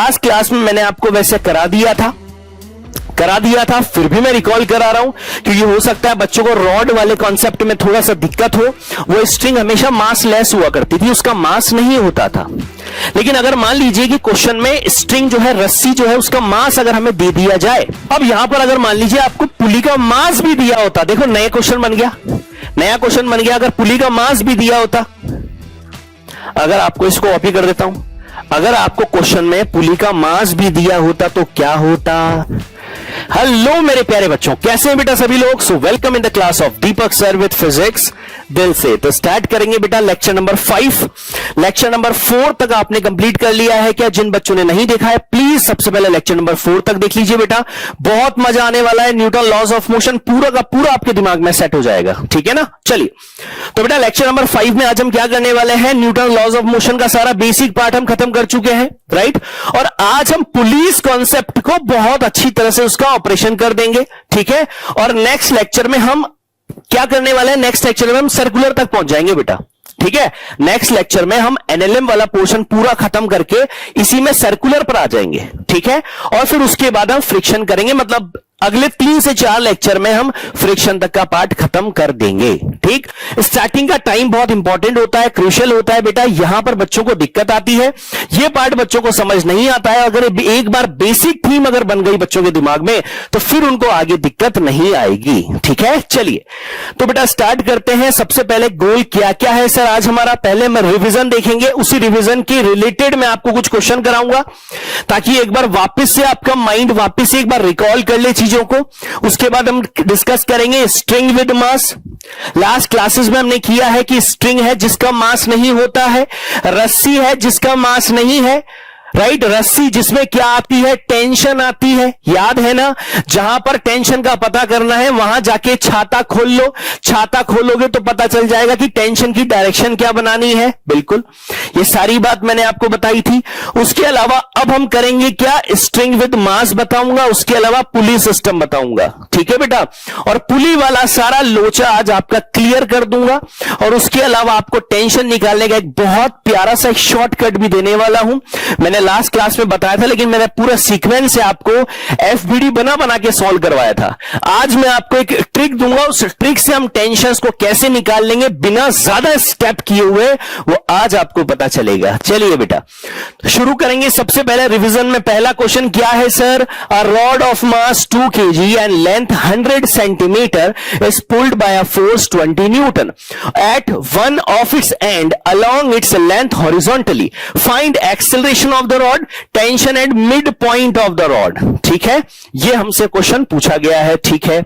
Last class में मैंने आपको वैसे करा दिया था, फिर भी मैं रिकॉल करा रहा हूं क्योंकि हो सकता है बच्चों को रॉड वाले कॉन्सेप्ट में थोड़ा सा दिक्कत हो। वो स्ट्रिंग हमेशा मास लेस हुआ करती थी, उसका मास नहीं होता था। लेकिन अगर मान लीजिए कि क्वेश्चन में स्ट्रिंग जो है, रस्सी जो है, उसका मास अगर हमें दे दिया जाए, अब यहां पर अगर मान लीजिए आपको पुली का मास भी दिया होता, देखो नया क्वेश्चन बन गया, अगर पुली का मास भी दिया होता, अगर आपको इसको कॉपी कर देता हूं, अगर आपको क्वेश्चन में पुली का मास भी दिया होता तो क्या होता। हेलो मेरे प्यारे बच्चों, कैसे हैं बेटा सभी लोग। So welcome in the class of Deepak sir with physics दिल से। तो स्टार्ट करेंगे बेटा लेक्चर नंबर 5। लेक्चर नंबर 4 तक आपने कंप्लीट कर लिया है क्या? जिन बच्चों ने नहीं देखा है प्लीज सबसे पहले लेक्चर नंबर 4 तक देख लीजिए बेटा, बहुत मजा आने वाला है। न्यूटन लॉज ऑफ मोशन पूरा का पूरा आपके दिमाग में सेट हो जाएगा, ठीक है ना। चलिए तो बेटा लेक्चर नंबर 5 में आज हम क्या करने वाले हैं, न्यूटन लॉज ऑफ मोशन का सारा बेसिक पार्ट हम खत्म कर चुके हैं, राइट। और आज हम पुलिस कॉन्सेप्ट को बहुत अच्छी तरह से उसका ऑपरेशन कर देंगे, ठीक है। और नेक्स्ट लेक्चर में हम क्या करने वाले हैं, नेक्स्ट लेक्चर में हम सर्कुलर तक पहुंच जाएंगे बेटा, ठीक है। नेक्स्ट लेक्चर में हम एनएलएम वाला पोर्शन पूरा खत्म करके इसी में सर्कुलर पर आ जाएंगे, ठीक है। और फिर उसके बाद हम फ्रिक्शन करेंगे, मतलब अगले 3 से 4 लेक्चर में हम फ्रिक्शन तक का पार्ट खत्म कर देंगे, ठीक। स्टार्टिंग का टाइम बहुत इंपॉर्टेंट होता है, क्रूशियल होता है बेटा। यहां पर बच्चों को दिक्कत आती है, ये पार्ट बच्चों को समझ नहीं आता है। अगर एक बार बेसिक थीम अगर बन गई बच्चों के दिमाग में तो फिर उनको आगे दिक्कत नहीं आएगी, ठीक है। चलिए तो बेटा स्टार्ट करते हैं। सबसे पहले गोल क्या क्या है सर आज हमारा, पहले मैं रिवीजन देखेंगे, उसी रिवीजन के रिलेटेड मैं आपको कुछ क्वेश्चन कराऊंगा ताकि एक बार वापस से आपका माइंड वापस से एक बार रिकॉल कर ले चीजों को। उसके बाद हम डिस्कस करेंगे string with mass. Last classes में हमने किया है कि स्ट्रिंग है जिसका मास नहीं होता है, रस्सी है जिसका मास नहीं है, राइट। रस्सी जिसमें क्या आती है, टेंशन आती है, याद है ना। जहां पर टेंशन का पता करना है वहां जाके छाता खोल लो, छाता खोलोगे तो पता चल जाएगा कि टेंशन की डायरेक्शन क्या बनानी है, बिल्कुल ये सारी बात मैंने आपको बताई थी। उसके अलावा अब हम करेंगे क्या, स्ट्रिंग विद मास बताऊंगा, उसके अलावा पुली सिस्टम बताऊंगा, ठीक है बेटा। और पुली वाला सारा लोचा आज आपका क्लियर कर दूंगा। और उसके अलावा आपको टेंशन निकालने का एक बहुत प्यारा सा शॉर्टकट भी देने वाला हूं। मैंने लास्ट क्लास में बताया था, लेकिन मैंने पूरा सीक्वेंस से आपको एफबीडी बना के सॉल्व करवाया था। आज मैं आपको एक ट्रिक दूंगा, उस ट्रिक से हम टेंशंस को कैसे निकाल लेंगे बिना ज्यादा स्टेप किए हुए, वो आज आपको पता चलेगा। चलिए बेटा शुरू करेंगे। सबसे पहले रिवीजन में पहला क्वेश्चन क्या है sir, a rod of mass 2 kg and length 100 centimetre is pulled by a force 20 newton at one of its end along its length horizontally, find acceleration of the rod, tension at mid point of the rod, ठीक है। ये हमसे question पूछा गया है, ठीक है।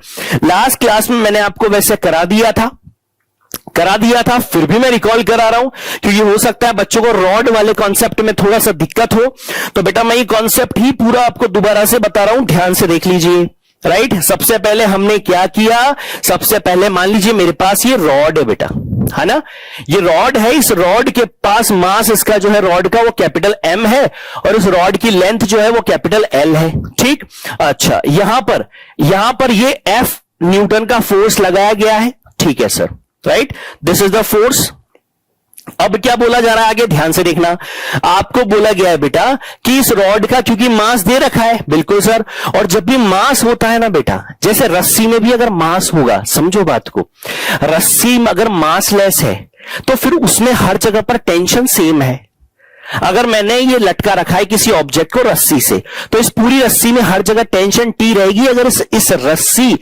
Last class में मैंने आपको वैसे करा दिया था, फिर भी मैं रिकॉल करा रहा हूं क्योंकि हो सकता है बच्चों को रॉड वाले कॉन्सेप्ट में थोड़ा सा दिक्कत हो। तो बेटा मैं ये कॉन्सेप्ट ही पूरा आपको दोबारा से बता रहा हूं, ध्यान से देख लीजिए, राइट। सबसे पहले हमने क्या किया, सबसे पहले मान लीजिए मेरे पास ये रॉड है बेटा, है ना। ये रॉड है, इस रॉड के पास मास इसका जो है रॉड का वो कैपिटल M है और इस रॉड की लेंथ जो है वो कैपिटल L है, ठीक। अच्छा यहां पर ये F न्यूटन का फोर्स लगाया गया है, ठीक है sir, right. This is the force. अब क्या बोला जा रहा है आगे, ध्यान से देखना। आपको बोला गया है बेटा कि इस रॉड का क्योंकि मास दे रखा है, बिल्कुल सर। और जब भी मास होता है ना बेटा, जैसे रस्सी में भी अगर मास होगा, समझो बात को, रस्सी में अगर मास लेस है तो फिर उसमें हर जगह पर टेंशन सेम है। अगर मैंने ये लटका रखा है किसी ऑब्जेक्ट को रस्सी से, तो इस पूरी रस्सी में हर जगह टेंशन T रहेगी। अगर इस रस्सी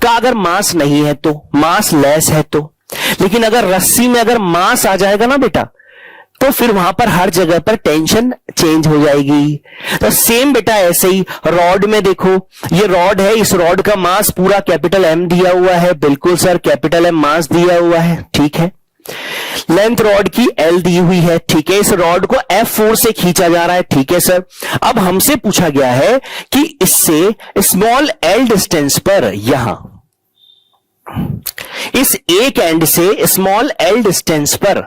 का अगर मास नहीं है तो, मास लेस है तो, लेकिन अगर रस्सी में अगर मास आ जाएगा ना बेटा तो फिर वहां पर हर जगह पर टेंशन चेंज हो जाएगी। तो सेम बेटा ऐसे ही रॉड में देखो, ये रॉड है, इस रॉड का मास पूरा कैपिटल M दिया हुआ है, बिल्कुल सर कैपिटल M मास दिया हुआ है, ठीक है। लेंथ रॉड की L दी हुई है, ठीक है। इस रॉड को F4 से खींचा जा रहा है, ठीक है सर। अब हमसे पूछा गया है कि इससे स्मॉल L डिस्टेंस पर यहां इस एक एंड से स्मॉल एल डिस्टेंस पर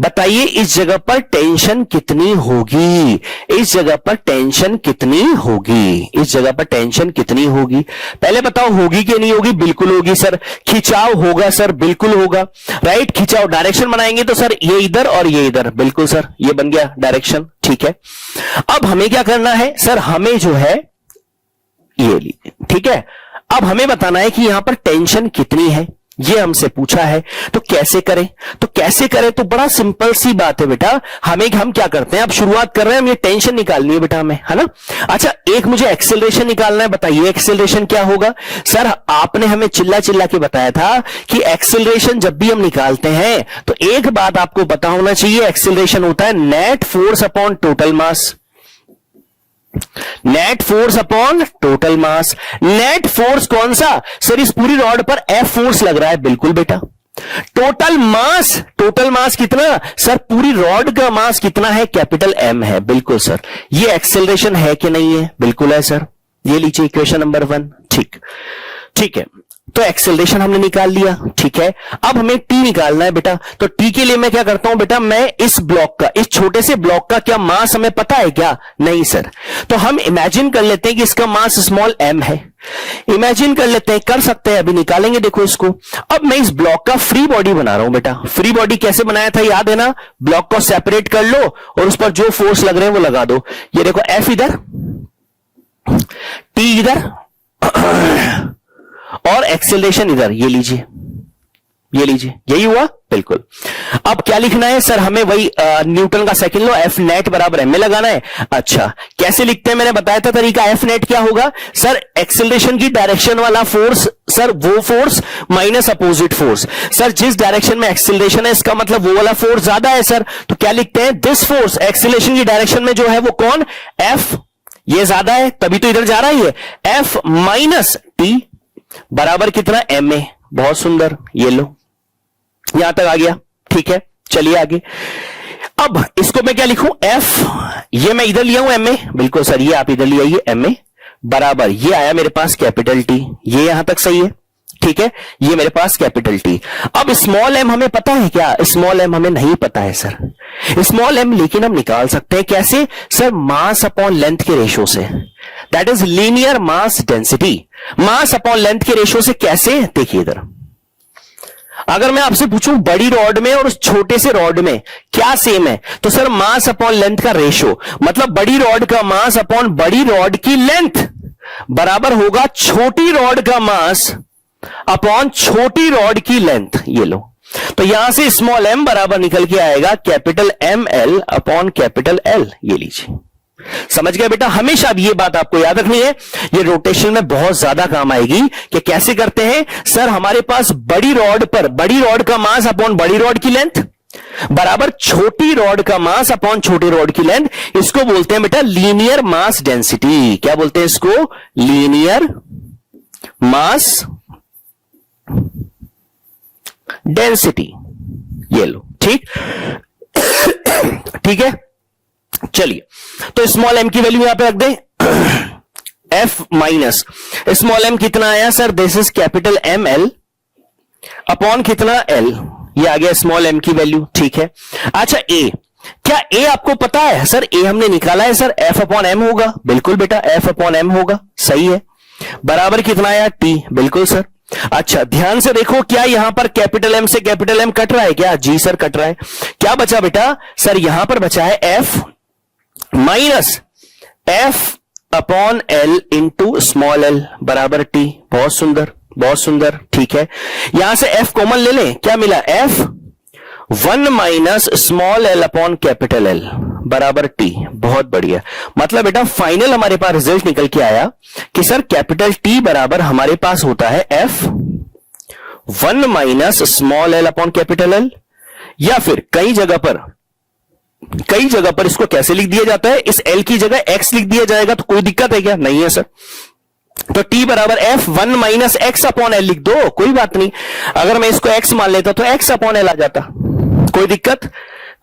बताइए इस जगह पर टेंशन कितनी होगी, इस जगह पर टेंशन कितनी होगी, इस जगह पर टेंशन कितनी होगी। पहले बताओ होगी कि नहीं होगी? बिल्कुल होगी सर। खिंचाव होगा सर? बिल्कुल होगा। राइट, खिंचाव डायरेक्शन बनाएंगे तो सर ये इधर और ये इधर, बिल्कुल सर, ये बन गया डायरेक्शन। ठीक है, अब हमें क्या करना है सर? हमें जो है ये लीजिए, ठीक है, अब हमें बताना है कि यहां पर टेंशन कितनी है, ये हमसे पूछा है। तो कैसे करें? तो कैसे करें? तो बड़ा सिंपल सी बात है बेटा। हम क्या करते हैं, अब शुरुआत कर रहे हैं, हम ये टेंशन निकालनी है बेटा हमें, है ना। अच्छा, एक मुझे एक्सेलरेशन निकालना है। बताइए एक्सेलरेशन क्या होगा? सर आपने हमें चिल्ला चिल्ला के बताया था कि एक्सेलरेशन जब भी हम निकालते हैं तो एक बात आपको पता होना चाहिए, एक्सेलरेशन होता है नेट फोर्स अपॉन टोटल मास। नेट फोर्स अपॉन टोटल मास। नेट फोर्स कौन सा? सर इस पूरी रॉड पर एफ फोर्स लग रहा है, बिल्कुल बेटा। टोटल मास, टोटल मास कितना? सर पूरी रॉड का मास कितना है? कैपिटल एम है, बिल्कुल सर। ये एक्सेलरेशन है कि नहीं है? बिल्कुल है सर। ये लीजिए इक्वेशन नंबर 1। ठीक है, तो एक्सेलरेशन हमने निकाल लिया। ठीक है, अब हमें टी निकालना है बेटा। तो टी के लिए मैं क्या करता हूं बेटा, मैं इस ब्लॉक का, इस छोटे से ब्लॉक का क्या मास हमें पता है क्या? नहीं सर। तो हम इमेजिन कर लेते हैं कि इसका मास स्मॉल एम है। इमेजिन कर लेते हैं, कर सकते हैं, अभी निकालेंगे। देखो इसको, अब मैं इस ब्लॉक का फ्री बॉडी बना रहा हूं बेटा। फ्री बॉडी कैसे बनाया था याद है ना? ब्लॉक को सेपरेट कर लो और उस पर जो फोर्स लग रहे हैं वो लगा दो। ये देखो एफ इधर, टी इधर और एक्सेलरेशन इधर। ये लीजिए, ये लीजिए, यही हुआ, बिल्कुल। अब क्या लिखना है सर? हमें वही न्यूटन का सेकंड लॉ, एफ नेट बराबर एम ए लगाना है। अच्छा, कैसे लिखते हैं? मैंने बताया था तरीका। एफ नेट क्या होगा सर? एक्सेलरेशन की डायरेक्शन वाला फोर्स, सर वो force minus opposite force. Sir जिस डायरेक्शन में एक्सेलरेशन है इसका मतलब वो वाला फोर्स ज्यादा है सर, तो क्या लिखते हैं? दिस फोर्स एक्सेलरेशन की डायरेक्शन में जो है वो कौन? एफ, ये ज्यादा है तभी तो इधर जा रहा है ये। एफ माइनस टी बराबर कितना? M A. बहुत सुंदर, ये लो, यहां तक आ गया। ठीक है, चलिए आगे। अब इसको मैं क्या लिखूं? एफ, ये मैं इधर लिया हूं एम ए, बिल्कुल सर, ये आप इधर ले आइए, एम ए बराबर ये आया मेरे पास कैपिटल टी। ये यहां तक सही है, ठीक है, ये मेरे पास कैपिटल टी। अब स्मॉल एम हमें पता है क्या? स्मॉल एम हमें नहीं पता है सर। स्मॉल एम लेकिन हम निकाल सकते हैं। कैसे सर? मास अपॉन लेंथ के रेशो से, that is linear mass density. Mass upon length के रेशो से कैसे? देखिए इधर, अगर मैं आपसे पूछूं बड़ी रॉड में और उस छोटे से रॉड में क्या सेम है, तो सर मास अपॉन लेंथ का रेशो, मतलब बड़ी रॉड का मास अपॉन बड़ी रॉड की लेंथ बराबर होगा छोटी रॉड का मास अपॉन छोटी रॉड की लेंथ। ये लो, तो यहां से स्मॉल एम बराबर निकल के आएगा capital M L upon capital L. ये लीजिए, समझ गए बेटा? हमेशा अब ये बात आपको याद रखनी है, ये रोटेशन में बहुत ज्यादा काम आएगी कि कैसे करते हैं। सर हमारे पास बड़ी रॉड पर बड़ी रॉड का मास अपॉन बड़ी रॉड की लेंथ बराबर छोटी रॉड का मास अपॉन छोटी रॉड की लेंथ। इसको बोलते हैं बेटा लीनियर मास डेंसिटी। क्या बोलते हैं इसको? Linear mass density. ये लो, ठीक ठीक है, चलिए। तो स्मॉल एम की वैल्यू यहां पे रख दें, एफ माइनस स्मॉल एम कितना आया sir? This is capital M L upon कितना? एल। ये आ गया स्मॉल एम की वैल्यू, ठीक है। अच्छा, ए, क्या ए आपको पता है? सर ए हमने निकाला है सर, एफ अपॉन एम होगा। बिल्कुल बेटा, एफ अपॉन एम होगा, सही है। बराबर कितना आया? टी, बिल्कुल सर। अच्छा, ध्यान से देखो, क्या यहां पर कैपिटल एम से कैपिटल एम कट रहा है क्या? जी सर, कट रहा है। क्या बचा बेटा? सर यहां पर बचा है F minus F upon L into small L बराबर टी। बहुत सुंदर, बहुत सुंदर, ठीक है। यहां से एफ कॉमन ले लें, क्या मिला? F 1 minus small L upon capital L बराबर टी। बहुत बढ़िया। मतलब बेटा फाइनल हमारे पास रिजल्ट निकल के आया कि सर कैपिटल टी बराबर हमारे पास होता है F 1 minus small L upon capital L, या फिर कई जगह पर इसको कैसे लिख दिया जाता है? इस एल की जगह एक्स लिख दिया जाएगा। तो कोई दिक्कत है क्या? नहीं है सर। तो टी बराबर F 1 minus x upon L लिख दो, कोई बात नहीं। अगर मैं इसको एक्स मान लेता तो एक्स अपॉन एल आ जाता। कोई दिक्कत?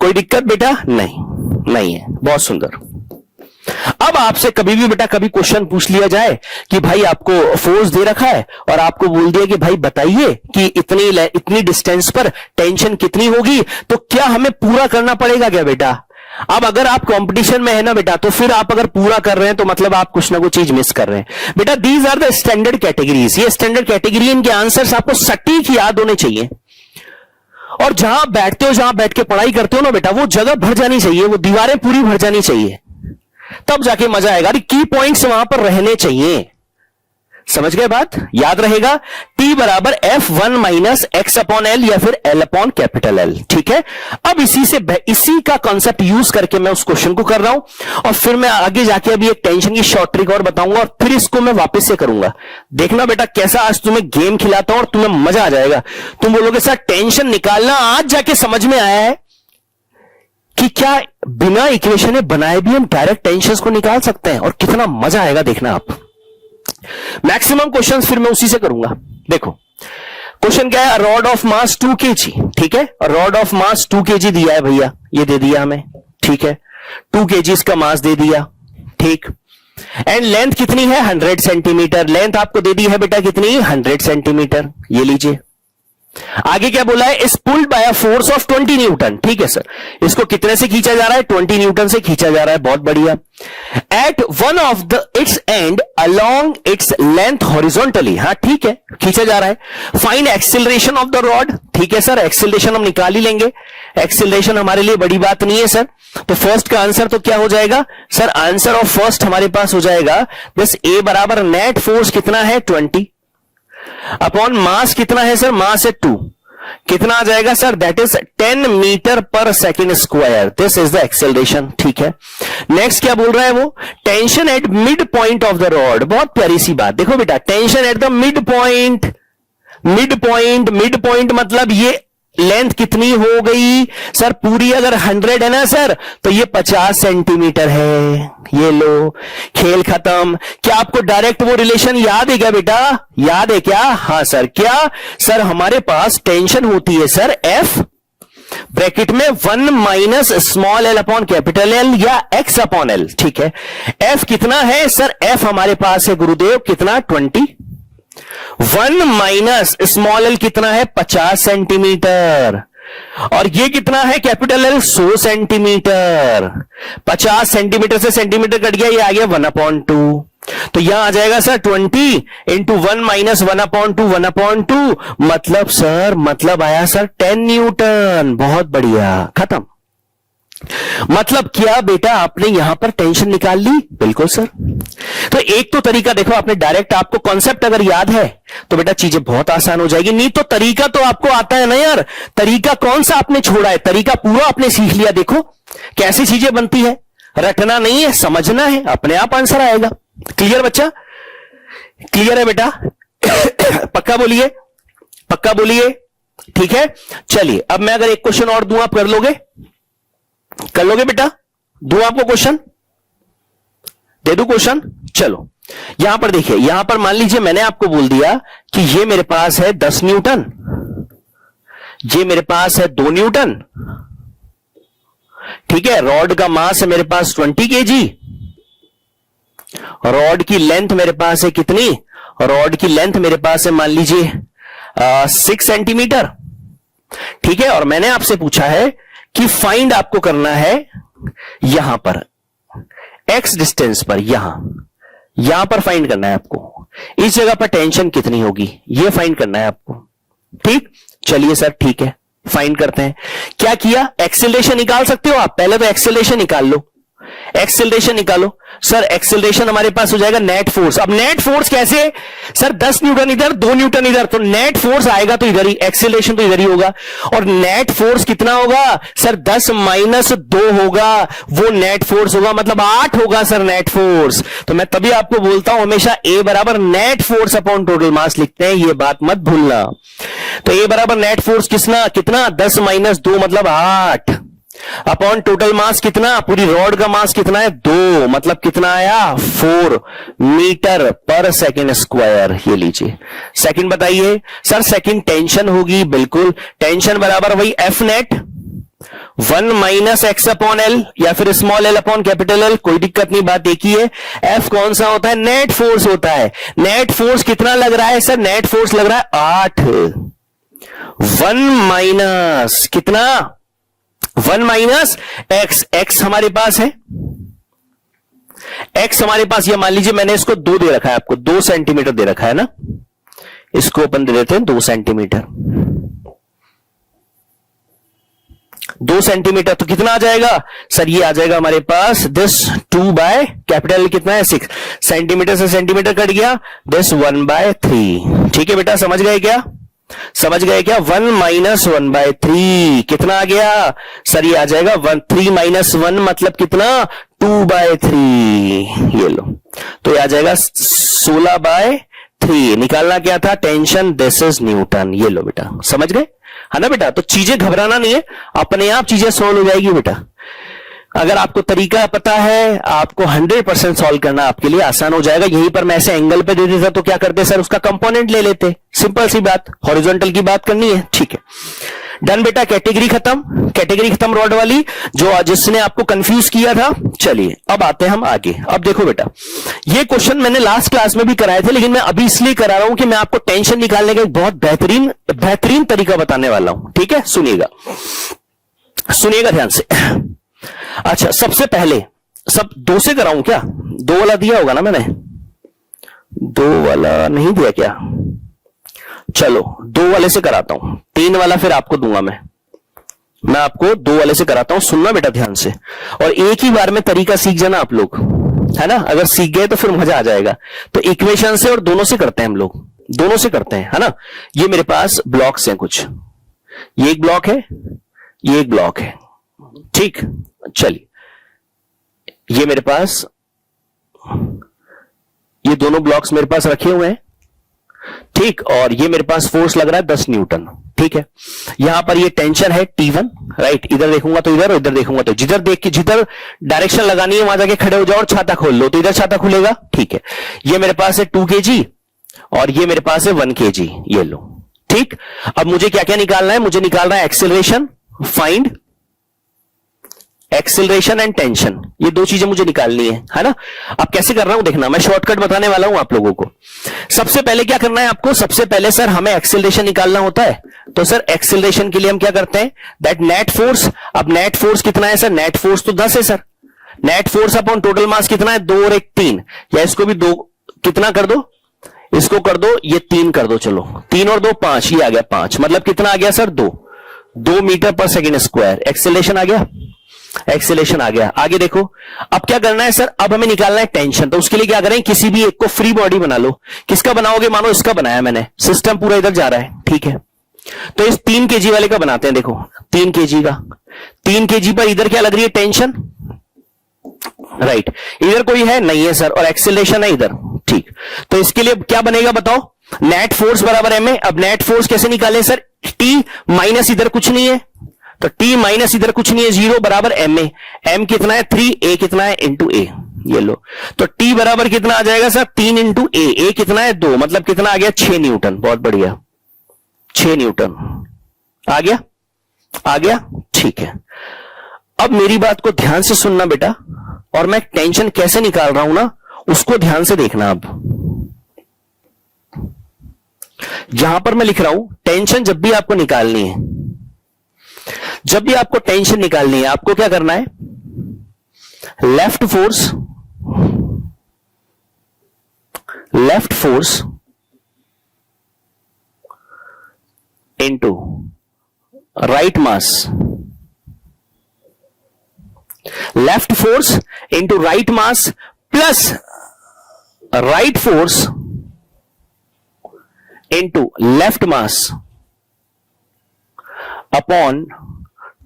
कोई दिक्कत बेटा? नहीं, नहीं है। बहुत सुंदर। अब आपसे कभी भी बेटा कभी क्वेश्चन पूछ लिया जाए कि भाई आपको फोर्स दे रखा है और आपको बोल दिया कि भाई बताइए कि इतनी डिस्टेंस पर टेंशन कितनी होगी, तो क्या हमें पूरा करना पड़ेगा क्या बेटा? अब अगर आप कंपटीशन में है ना बेटा, तो फिर आप अगर पूरा कर रहे हैं तो मतलब आप कुछ ना कुछ चीज मिस कर रहे हैं बेटा। These are the standard categories, ये स्टैंडर्ड कैटेगरी, इनके आंसर्स आपको सटीक याद होने चाहिए। और जहां बैठते हो, जहां बैठ के पढ़ाई करते हो ना बेटा, वो जगह भर जानी चाहिए, वो दीवारें पूरी भर जानी चाहिए, तब जाके मजा आएगा। अरे की पॉइंट्स वहां पर रहने चाहिए, समझ गए बात? याद रहेगा T बराबर F1 minus x upon L या फिर L अपॉन कैपिटल L, ठीक है। अब इसी का कॉन्सेप्ट यूज करके मैं उस क्वेश्चन को कर रहा हूं और फिर मैं आगे जाके अभी एक टेंशन की शॉर्ट ट्रिक और बताऊंगा और फिर इसको मैं वापस से करूंगा। देखना बेटा कैसा आज तुम्हें गेम खिलाता हूं और तुम्हें मजा आ जाएगा। तुम बोलोगे सर टेंशन निकालना आज जाके समझ में आया है कि क्या बिना इक्वेशन बनाए भी हम डायरेक्ट टेंशन को निकाल सकते हैं, और कितना मजा आएगा देखना आप। मैक्सिमम क्वेश्चंस फिर मैं उसी से करूंगा। देखो क्वेश्चन क्या है, रॉड ऑफ मास 2 kg, ठीक है। रॉड ऑफ मास 2 kg दिया है भैया, ये दे दिया हमें, ठीक है। 2 kg इसका मास दे दिया, ठीक। एंड लेंथ कितनी है 100 सेंटीमीटर, लेंथ आपको दे दी है बेटा कितनी 100 सेंटीमीटर, ये लीजिए। आगे क्या बोला है, इस pulled by a force of 20 Newton, ठीक है सर। इसको कितने से खींचा जा रहा है, 20 न्यूटन से खींचा जा रहा है, बहुत बढ़िया। At one of the its end along its length horizontally, हाँ ठीक है, खींचा जा रहा है। Find acceleration of the rod, ठीक है सर, एक्सेलरेशन हम निकाल ही लेंगे, एक्सेलरेशन हमारे लिए बड़ी बात नहीं है सर। तो फर्स्ट का आंसर तो क्या हो जाएगा सर, आंसर ऑफ फर्स्ट हमारे पास हो जाएगा दिस ए बराबर नेट फोर्स कितना है 20 अपॉन मास कितना है सर, मास है 2, कितना आ जाएगा सर, दैट इज 10 मीटर पर second square, this is the acceleration, ठीक है। नेक्स्ट क्या बोल रहा है वो, tension at mid point of the rod, बहुत प्यारी सी बात। देखो बेटा tension at the mid point, mid point, mid point मतलब ये लेंथ कितनी हो गई सर, पूरी अगर 100 है ना सर, तो ये 50 सेंटीमीटर है। ये लो, खेल खत्म। क्या आपको डायरेक्ट वो रिलेशन याद है क्या बेटा, याद है क्या? हाँ सर, क्या सर, हमारे पास टेंशन होती है सर F ब्रैकेट में 1 minus small L upon capital L या एक्स अपॉन एल, ठीक है। F कितना है सर, F हमारे पास है गुरुदेव कितना 20, 1 माइनस स्मॉल एल कितना है 50 सेंटीमीटर, और ये कितना है कैपिटल एल 100 सेंटीमीटर। 50 सेंटीमीटर से सेंटीमीटर कट गया, ये आ गया 1/2, तो यहां आ जाएगा सर 20 इंटू 1 माइनस 1/2, 1/2 मतलब सर, मतलब आया सर 10 न्यूटन। बहुत बढ़िया, खत्म। मतलब क्या बेटा आपने यहां पर टेंशन निकाल ली? बिल्कुल सर। तो एक तो तरीका देखो, आपने डायरेक्ट, आपको कॉन्सेप्ट अगर याद है तो बेटा चीजें बहुत आसान हो जाएगी। नहीं तो तरीका तो आपको आता है ना यार, तरीका कौन सा आपने छोड़ा है, तरीका पूरा आपने सीख लिया। देखो कैसी चीजें बनती है, रटना नहीं है, समझना है, अपने आप आंसर आएगा। क्लियर बच्चा, क्लियर है बेटा? पक्का बोलिए, पक्का बोलिए, ठीक है। चलिए अब मैं अगर एक क्वेश्चन और दूं, आप कर लोगे? कर लोगे बेटा? दो आपको क्वेश्चन, दे दू क्वेश्चन? चलो यहां पर देखिए, यहां पर मान लीजिए मैंने आपको बोल दिया कि ये मेरे पास है 10 न्यूटन, ये मेरे पास है 2 न्यूटन, ठीक है। रॉड का मास है मेरे पास 20 kg, रॉड की लेंथ मेरे पास है कितनी, रॉड की लेंथ मेरे पास है मान लीजिए 6 सेंटीमीटर, ठीक है। और मैंने आपसे पूछा है कि फाइंड आपको करना है यहां पर x डिस्टेंस पर, यहां पर फाइंड करना है आपको, इस जगह पर टेंशन कितनी होगी ये फाइंड करना है आपको, ठीक। चलिए सर ठीक है, फाइंड करते हैं। क्या किया, एक्सेलरेशन निकाल सकते हो आप, पहले तो एक्सेलरेशन निकाल लो, एक्सेलरेशन निकालो सर। एक्सेलरेशन हमारे पास हो जाएगा नेट फोर्स। अब नेट फोर्स कैसे सर, 10 न्यूटन इधर 2 न्यूटन इधर, तो नेट फोर्स आएगा तो इधर ही, एक्सेलरेशन तो इधर ही होगा। और नेट फोर्स कितना होगा सर, 10 माइनस 2 होगा, वो नेट फोर्स होगा, मतलब 8 होगा सर नेट फोर्स। तो मैं तभी आपको बोलता हूं हमेशा ए बराबर नेट फोर्स अपॉन टोटल मास लिखते हैं, ये बात मत भूलना। तो ए बराबर नेट फोर्स कितना 10 माइनस 2 मतलब 8 अपॉन टोटल मास कितना, पूरी रॉड का मास कितना है 2, मतलब कितना आया 4 मीटर पर सेकेंड स्क्वायर। ये लीजिए सेकंड बताइए सर, सेकंड टेंशन होगी, बिल्कुल टेंशन बराबर वही F net, 1 minus x upon L या फिर small L upon capital L, कोई दिक्कत नहीं, बात एक ही है। एफ कौन सा होता है? नेट फोर्स होता है। नेट फोर्स कितना लग रहा है सर? नेट फोर्स लग रहा है 8। 1 माइनस कितना? 1 माइनस एक्स। एक्स हमारे पास है, एक्स हमारे पास, ये मान लीजिए मैंने इसको 2 दे रखा है आपको, 2 सेंटीमीटर दे रखा है ना, इसको अपन दे देते हैं 2 सेंटीमीटर। 2 सेंटीमीटर तो कितना आ जाएगा सर? ये आ जाएगा हमारे पास दिस 2 बाय कैपिटल कितना है 6 सेंटीमीटर से सेंटीमीटर कट गया, दिस 1/3। ठीक है बेटा, समझ गए क्या? समझ गए क्या? 1 माइनस 1/3 कितना आ गया सर? ये आ जाएगा 3 माइनस 1 मतलब कितना? 2/3। ये लो, तो ये आ जाएगा 16/3। निकालना क्या था? Tension, this is Newton. ये लो बेटा, समझ गए है ना बेटा? तो चीजें घबराना नहीं है, अपने आप चीजें सॉल्व हो जाएगी बेटा। अगर आपको तरीका पता है, आपको 100% सॉल्व करना आपके लिए आसान हो जाएगा। यहीं पर मैं ऐसे एंगल पे दे देता तो क्या करते सर? उसका कंपोनेंट ले लेते, सिंपल सी बात। हॉरिजॉन्टल की बात करनी है, ठीक है, डन बेटा। कैटेगरी खत्म, कैटेगरी खत्म रॉड वाली, जो जिसने आपको कंफ्यूज किया था। चलिए अब आते हैं हम आगे। अब देखो बेटा, ये क्वेश्चन मैंने लास्ट क्लास में भी कराए थे, लेकिन मैं अभी इसलिए करा रहा हूं कि मैं आपको टेंशन निकालने का एक बहुत बेहतरीन तरीका बताने वाला हूं। ठीक है, सुनिएगा, सुनिएगा ध्यान से। अच्छा, सबसे पहले सब 2 से कराऊं क्या? 2 वाला दिया होगा ना मैंने? 2 वाला नहीं दिया क्या? चलो 2 वाले से कराता हूं, 3 वाला फिर आपको दूंगा मैं आपको 2 वाले से कराता हूं। सुनना बेटा ध्यान से, और एक ही बार में तरीका सीख जाना आप लोग, है ना? अगर सीख गए तो फिर मजा आ जाएगा। तो इक्वेशन से और दोनों से करते हैं हम लोग, दोनों से करते हैं, है ना? ये मेरे पास ब्लॉक्स हैं कुछ, ये एक ब्लॉक है, ये एक ब्लॉक है, ठीक। चलिए, ये मेरे पास, ये दोनों ब्लॉक्स मेरे पास रखे हुए हैं, ठीक, और ये मेरे पास फोर्स लग रहा है 10 न्यूटन, ठीक है। यहां पर ये टेंशन है T1, राइट। इधर देखूंगा तो इधर, और इधर देखूंगा तो जिधर देख के जिधर डायरेक्शन लगानी है वहां जाके खड़े हो जाओ और छाता खोल लो, तो इधर छाता खुलेगा, ठीक है। ये मेरे पास है 2 kg और ये मेरे पास है 1 kg, ये लो, ठीक। अब मुझे क्या क्या निकालना है? मुझे निकालना है acceleration, find acceleration and tension, ये 2 चीजें मुझे निकालनी है ना। अब कैसे कर रहा हूं देखना, मैं शॉर्टकट बताने वाला हूं आप लोगों को। सबसे पहले क्या करना है आपको? सबसे पहले सर हमें एक्सेलरेशन निकालना होता है, तो सर एक्सेलरेशन के लिए हम क्या करते हैं? That net force. अब नेट फोर्स कितना है सर? नेट फोर्स तो 10 है sir. Net force upon total mass कितना है? 2 और 1 3, या इसको भी 2 कितना कर दो, इसको कर दो, ये 3 कर दो, चलो 3 और 2 5, ये आ गया 5, मतलब कितना आ गया सर? 2 मीटर पर सेकेंड स्क्वायर। एक्सेलरेशन आ गया, एक्सेलरेशन आ गया। आगे देखो, अब क्या करना है सर? अब हमें निकालना है टेंशन। तो उसके लिए क्या करें? किसी भी एक को फ्री बॉडी बना लो। किसका बनाओगे? मानो इसका बनाया मैंने, सिस्टम पूरा इधर जा रहा है, ठीक है। तो इस 3 kg वाले का बनाते हैं। देखो 3 kg का, 3 kg पर इधर क्या लग रही है? Tension, right. इधर कोई है नहीं है सर, और एक्सेलरेशन है इधर, ठीक। तो इसके लिए क्या बनेगा बताओ? नेट फोर्स बराबर एम ए। अब नेट फोर्स कैसे निकालें सर? टी माइनस इधर कुछ नहीं है, तो T माइनस इधर कुछ नहीं है, 0 बराबर एम ए। एम कितना है? 3, ए कितना है? इंटू ए, ये लो। तो T बराबर कितना आ जाएगा सर? 3 इंटू ए कितना है? 2, मतलब कितना आ गया? 6 न्यूटन। बहुत बढ़िया, 6 न्यूटन आ गया, आ गया, ठीक है। अब मेरी बात को ध्यान से सुनना बेटा, और मैं टेंशन कैसे निकाल रहा हूं ना, उसको ध्यान से देखना। अब जहां पर मैं लिख रहा हूं, टेंशन जब भी आपको निकालनी है, जब भी आपको टेंशन निकालनी है, आपको क्या करना है? लेफ्ट फोर्स इंटू राइट मास, left force into right mass plus right force into left mass upon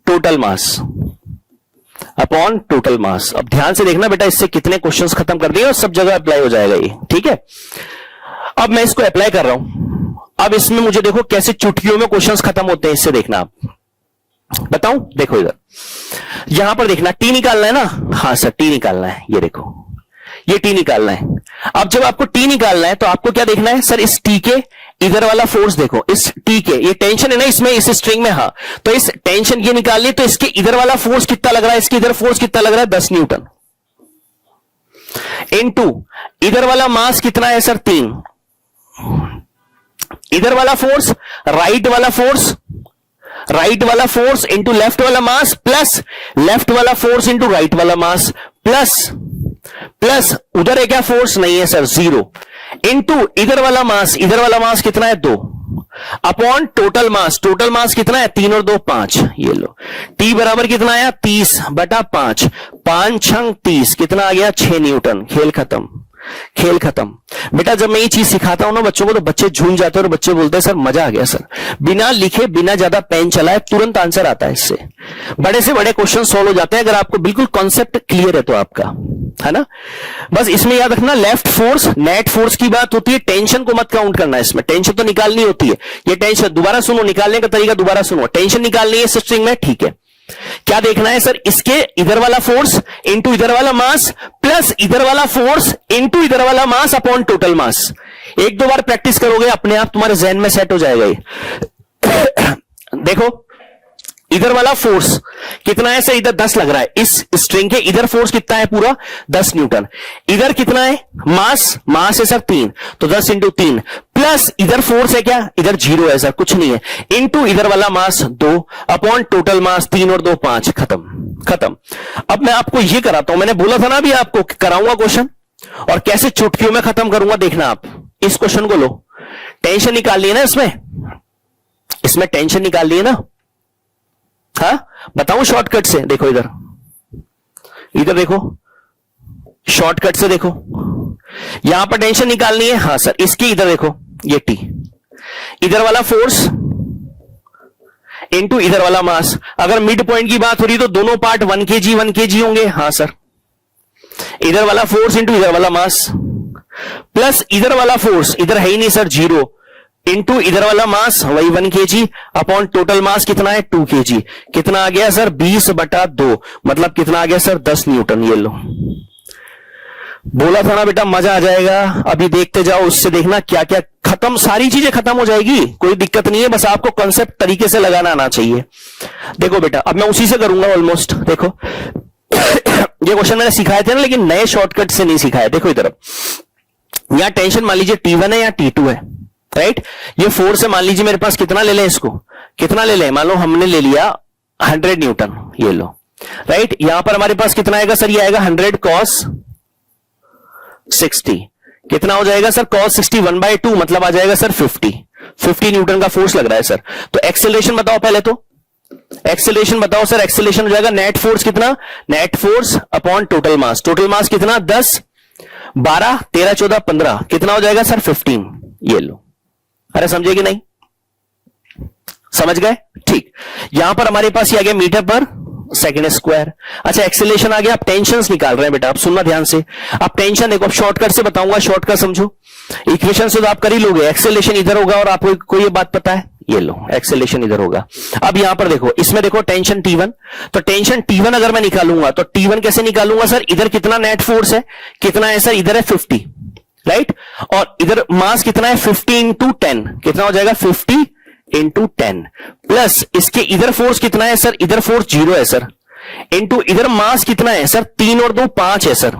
total मास, अपॉन टोटल मास। अब ध्यान से देखना बेटा, इससे कितने क्वेश्चंस खत्म कर दिए और सब जगह अप्लाई हो जाएगा ये, ठीक है। अब मैं इसको अप्लाई कर रहा हूं। अब इसमें मुझे देखो कैसे चुटकियों में क्वेश्चंस खत्म होते हैं, इससे देखना आप। बताऊं? देखो इधर, यहां पर देखना, टी निकालना है ना? हाँ सर, टी निकालना है। ये देखो, ये टी निकालना है। अब जब आपको टी निकालना है तो आपको क्या देखना है सर, इस टी के इधर वाला फोर्स देखो, इस टी के ये टेंशन है ना इसमें, इस स्ट्रिंग में, हाँ, तो इस टेंशन ये निकालनी, तो इसके इधर वाला फोर्स कितना लग रहा है, इसके इधर फोर्स कितना लग रहा है 10 न्यूटन, इनटू इधर वाला मास कितना है सर 3, इधर वाला फोर्स, राइट वाला फोर्स इंटू लेफ्ट वाला मास, प्लस लेफ्ट वाला फोर्स इंटू राइट वाला मास, प्लस उधर है क्या फोर्स, नहीं है सर 0, इंटू इधर वाला मास कितना है 2, अपॉन टोटल मास कितना है 3 और 2 5, ये लो, टी बराबर कितना आया 30/5, 5 छंग 30, कितना आ गया 6 न्यूटन। खेल खत्म। बेटा जब मैं ये चीज सिखाता हूं ना बच्चों को, तो बच्चे झूम जाते हैं और बच्चे बोलते हैं सर मजा आ गया सर, बिना लिखे बिना ज्यादा पेन चलाए तुरंत आंसर आता है, इससे बड़े से बड़े क्वेश्चन सॉल्व हो जाते हैं अगर आपको बिल्कुल कॉन्सेप्ट क्लियर है तो आपका, है ना। बस इसमें याद रखना, लेफ्ट फोर्स नेट फोर्स की बात होती है, टेंशन को मत काउंट करना, इसमें टेंशन तो निकालनी होती है, ये टेंशन दोबारा सुनो, निकालने का तरीका दोबारा सुनो, टेंशन निकालनी है स्ट्रिंग में, ठीक है। क्या देखना है सर, इसके इधर वाला फोर्स इंटू इधर वाला मास, प्लस इधर वाला फोर्स इंटू इधर वाला मास अपॉन टोटल मास। 1-2 बार प्रैक्टिस करोगे अपने आप तुम्हारे जहन में सेट हो जाएगा ये। देखो इधर वाला फोर्स कितना है सर, इधर 10 लग रहा है, इस स्ट्रिंग के इधर फोर्स कितना है पूरा 10 न्यूटन, इधर कितना है मास है सर 3, तो 10 इंटू 3, प्लस इधर फोर्स है क्या, इधर 0 है सर, कुछ नहीं है, इंटू इधर वाला मास 2 अपॉन टोटल मास 3 और 2 5, खत्म। अब मैं आपको ये कराता हूं, मैंने बोला था ना अभी आपको कराऊंगा क्वेश्चन, और कैसे चुटकियों में खत्म करूंगा देखना आप। इस क्वेश्चन को लो, टेंशन निकाल ली है ना, इसमें टेंशन निकाल ली है ना, हाँ बताऊं शॉर्टकट से, देखो इधर देखो, शॉर्टकट से देखो, यहां पर टेंशन निकालनी है, हाँ सर, इसकी इधर देखो, ये टी, इधर वाला फोर्स इनटू इधर वाला मास, अगर मिड पॉइंट की बात हो रही तो दोनों पार्ट 1 kg होंगे, हाँ सर, इधर वाला फोर्स इनटू इधर वाला मास, प्लस इधर वाला फोर्स, इधर है ही नहीं सर 0, इंटू इधर वाला मास वही 1 kg अपॉन टोटल मास कितना है 2 kg, कितना आ गया सर 20/2, मतलब कितना आ गया सर 10 न्यूटन। ये लो, बोला था ना बेटा मजा आ जाएगा, अभी देखते जाओ, उससे देखना क्या क्या खत्म, सारी चीजें खत्म हो जाएगी, कोई दिक्कत नहीं है, बस आपको कॉन्सेप्ट तरीके से लगाना आना चाहिए। देखो बेटा अब मैं उसी से करूंगा ऑलमोस्ट, देखो ये क्वेश्चन मैंने सिखाए थे ना, लेकिन नए शॉर्टकट से नहीं सिखाए। देखो इधर यहां टेंशन मान लीजिए T1 है या T2 है, राइट, ये फोर्स है, मान लीजिए मेरे पास कितना ले लें इसको, कितना ले लें, मान लो हमने ले लिया 100 न्यूटन, ये लो, राइट, यहां पर हमारे पास कितना आएगा सर, ये आएगा 100 cos 60, कितना हो जाएगा सर cos 60 1/2, मतलब आ जाएगा सर 50 न्यूटन का फोर्स लग रहा है सर। तो एक्सेलरेशन बताओ पहले, तो एक्सेलरेशन बताओ सर, एक्सेलरेशन हो जाएगा नेट फोर्स कितना, net force upon total mass कितना 10 12 13 14 15, कितना हो जाएगा सर 15, ये लो, अरे समझे कि नहीं, समझ गए, ठीक। यहां पर हमारे पास ये आ गया मीटर पर सेकंड स्क्वायर। अच्छा एक्सेलरेशन आ गया, आप टेंशंस निकाल रहे हैं बेटा, आप सुनना ध्यान से, आप टेंशन देखो, अब शॉर्टकट से बताऊंगा, शॉर्टकट समझो, इक्वेशन से तो आप कर ही लोगे, एक्सेलरेशन इधर होगा और आपको कोई ये बात पता है, ये लो एक्सेलरेशन इधर होगा। अब यहां पर देखो, इसमें देखो टेंशन T1, तो टेंशन T1 अगर मैं निकालूंगा तो T1 कैसे निकालूंगा सर, इधर कितना नेट फोर्स है, कितना है सर, इधर है 50, राइट, और इधर मास कितना है 50 इंटू 10, कितना हो जाएगा 50 इंटू 10, प्लस इसके इधर फोर्स कितना है सर, इधर फोर्स 0 है सर, इंटू इधर मास कितना है सर 3 और 2 5 है सर,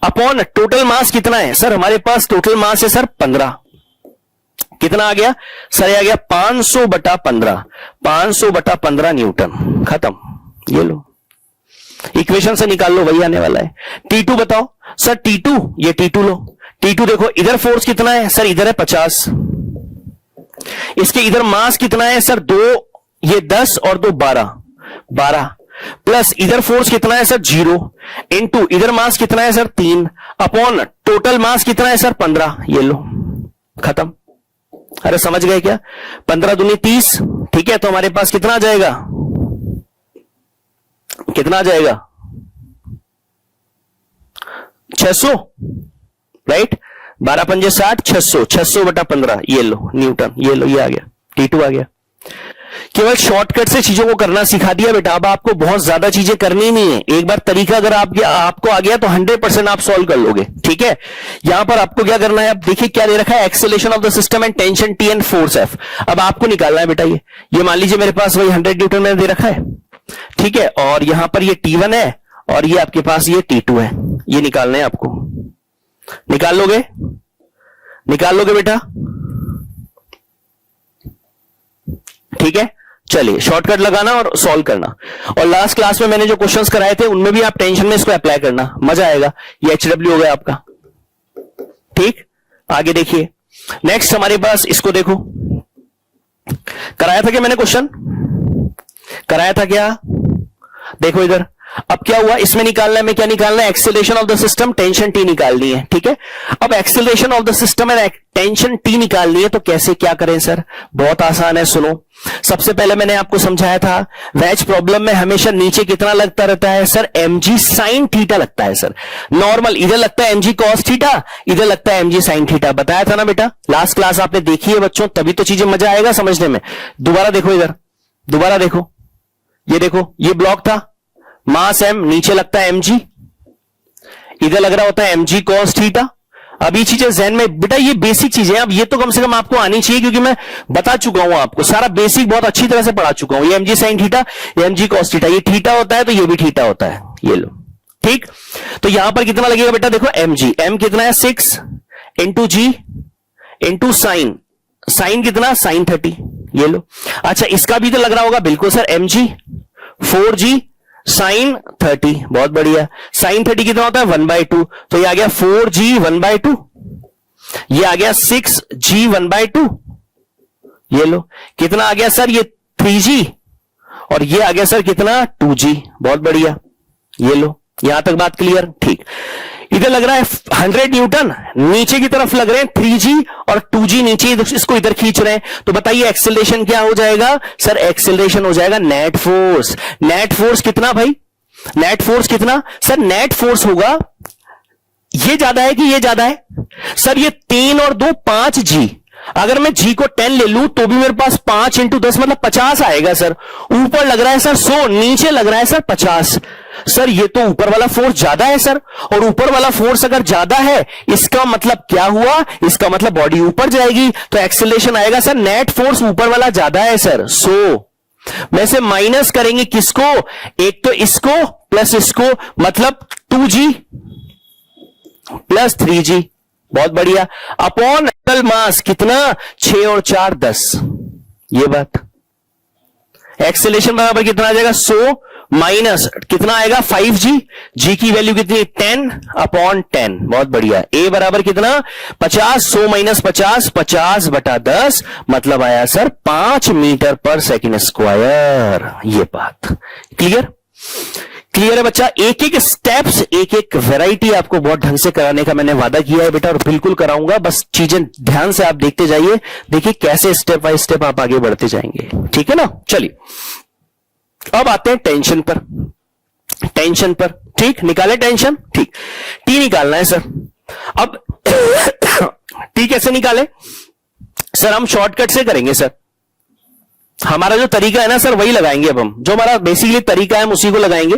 अपॉन टोटल मास कितना है सर, हमारे पास टोटल मास है सर 15, कितना आ गया सर, ये आ गया 500/15, 500/15 न्यूटन, खत्म। ये लो इक्वेशन से निकाल लो, वही आने वाला है। T2 बताओ सर, T2, ये T2 लो, T2 देखो इधर फोर्स कितना है सर, इधर है 50, इसके इधर मास कितना है सर 2, ये 10 और 2 12, प्लस इधर फोर्स कितना है सर 0, इंटू इधर मास कितना है सर 3, अपॉन टोटल मास कितना है सर 15, ये लो खत्म। अरे समझ गए क्या, 15 दूनी 30, ठीक है, तो हमारे पास कितना आ जाएगा, कितना आ जाएगा 600, राइट, 12 पंजे 60, 600, 600/15, ये लो न्यूटन, ये लो, ये आ गया T2 आ गया। केवल शॉर्टकट से चीजों को करना सिखा दिया बेटा, अब आपको बहुत ज्यादा चीजें करनी नहीं है। एक बार तरीका अगर आपको आ गया तो 100% आप सॉल्व कर लोगे। ठीक है, यहां पर आपको क्या करना है, अब देखिए क्या दे रखा है, acceleration of the system and tension T and force F. अब आपको निकालना है बेटा, ये मान लीजिए मेरे पास वही 100 न्यूटन में दे रखा है। ठीक है, और यहां पर ये T1 है और ये आपके पास ये T2 है, ये निकालना है आपको। निकाल लोगे बेटा? ठीक है, चलिए शॉर्टकट लगाना और सॉल्व करना। और लास्ट क्लास में मैंने जो क्वेश्चंस कराए थे उनमें भी आप टेंशन में इसको अप्लाई करना, मजा आएगा। ये HW हो गया आपका। ठीक, आगे देखिए नेक्स्ट हमारे पास, इसको देखो, कराया था क्या मैंने क्वेश्चन? कराया था क्या? देखो इधर, अब क्या हुआ, इसमें निकालना है, मैं क्या निकालना है, acceleration of the system, tension T निकालनी है। ठीक है, अब acceleration of the system and tension T निकालनी है, तो कैसे क्या करें सर? बहुत आसान है, सुनो। सबसे पहले मैंने आपको समझाया था वेज प्रॉब्लम में हमेशा नीचे कितना लगता रहता है सर? mg sin थीटा लगता है सर। नॉर्मल इधर लगता है mg cos थीटा, इधर लगता है mg sin थीटा। बताया था ना बेटा, लास्ट क्लास आपने देखी है बच्चों, तभी तो चीजें मजा आएगा समझने में। दोबारा देखो इधर, दोबारा देखो, ये देखो, ये ब्लॉक था, मास m, नीचे लगता है mg, इधर लग रहा होता है mg cos थीटा। अब ये चीजें जहन में बेटा, ये बेसिक चीजें, अब ये तो कम से कम आपको आनी चाहिए, क्योंकि मैं बता चुका हूं आपको सारा बेसिक, बहुत अच्छी तरह से पढ़ा चुका हूं। ये mg sin थीटा, ये mg cos थीटा, ये थीटा होता है तो ये भी थीटा होता है, ये लो। ठीक, तो यहां पर कितना लगेगा बेटा? देखो mg, m कितना है 6 इंटू जी इंटू साइन, साइन कितना? साइन 30, ये लो। अच्छा, इसका भी तो लग रहा होगा, बिल्कुल सर, mg 4g साइन 30, बहुत बढ़िया। साइन 30 कितना होता है? 1/2, तो ये आ गया 4g 1/2, ये आ गया 6g 1/2, ये लो। कितना आ गया सर? ये 3g, और ये आ गया सर कितना? 2g, बहुत बढ़िया, ये लो। यहां तक बात क्लियर? ठीक, इधर लग रहा है 100 न्यूटन, नीचे की तरफ लग रहे हैं 3g और 2g नीचे, इसको इधर खींच रहे हैं, तो बताइए एक्सेलरेशन क्या हो जाएगा सर? एक्सेलरेशन हो जाएगा नेट फोर्स। नेट फोर्स कितना भाई? नेट फोर्स कितना सर? नेट फोर्स होगा, ये ज्यादा है कि ये ज्यादा है सर? ये 3 और 2 5g, अगर मैं g को 10 ले लूं तो भी मेरे पास 5 इंटू 10 मतलब 50 आएगा सर। ऊपर लग रहा है सर 100, नीचे लग रहा है सर 50। सर ये तो ऊपर वाला फोर्स ज्यादा है सर, और ऊपर वाला फोर्स अगर ज्यादा है इसका मतलब क्या हुआ? इसका मतलब बॉडी ऊपर जाएगी, तो एक्सेलरेशन आएगा सर, नेट फोर्स ऊपर वाला ज्यादा है सर। में से माइनस करेंगे किसको? एक तो इसको प्लस इसको, मतलब 2g प्लस 3g, बहुत बढ़िया, अपॉन टोटल मास कितना? 6 और 4 10, ये बात। एक्सेलरेशन बराबर कितना आ जाएगा? 100 माइनस कितना आएगा? 5g, g की वैल्यू कितनी? 10 अपॉन 10, बहुत बढ़िया। a बराबर कितना? 50, 100 माइनस 50, 50/10, मतलब आया सर 5 मीटर पर सेकेंड स्क्वायर। ये बात क्लियर? क्लियर है बच्चा? एक एक स्टेप्स, एक एक वेराइटी आपको बहुत ढंग से कराने का मैंने वादा किया है बेटा, और बिल्कुल कराऊंगा। बस चीजें ध्यान से आप देखते जाइए, देखिए कैसे स्टेप बाय स्टेप आप आगे बढ़ते जाएंगे। ठीक है ना? चलिए अब आते हैं टेंशन पर। टेंशन पर, ठीक, निकाले टेंशन। ठीक, टी निकालना है सर। अब टी कैसे निकाले सर? हम शॉर्टकट से करेंगे सर। हमारा जो तरीका है ना सर, वही लगाएंगे। अब हम जो हमारा बेसिकली तरीका है हम उसी को लगाएंगे,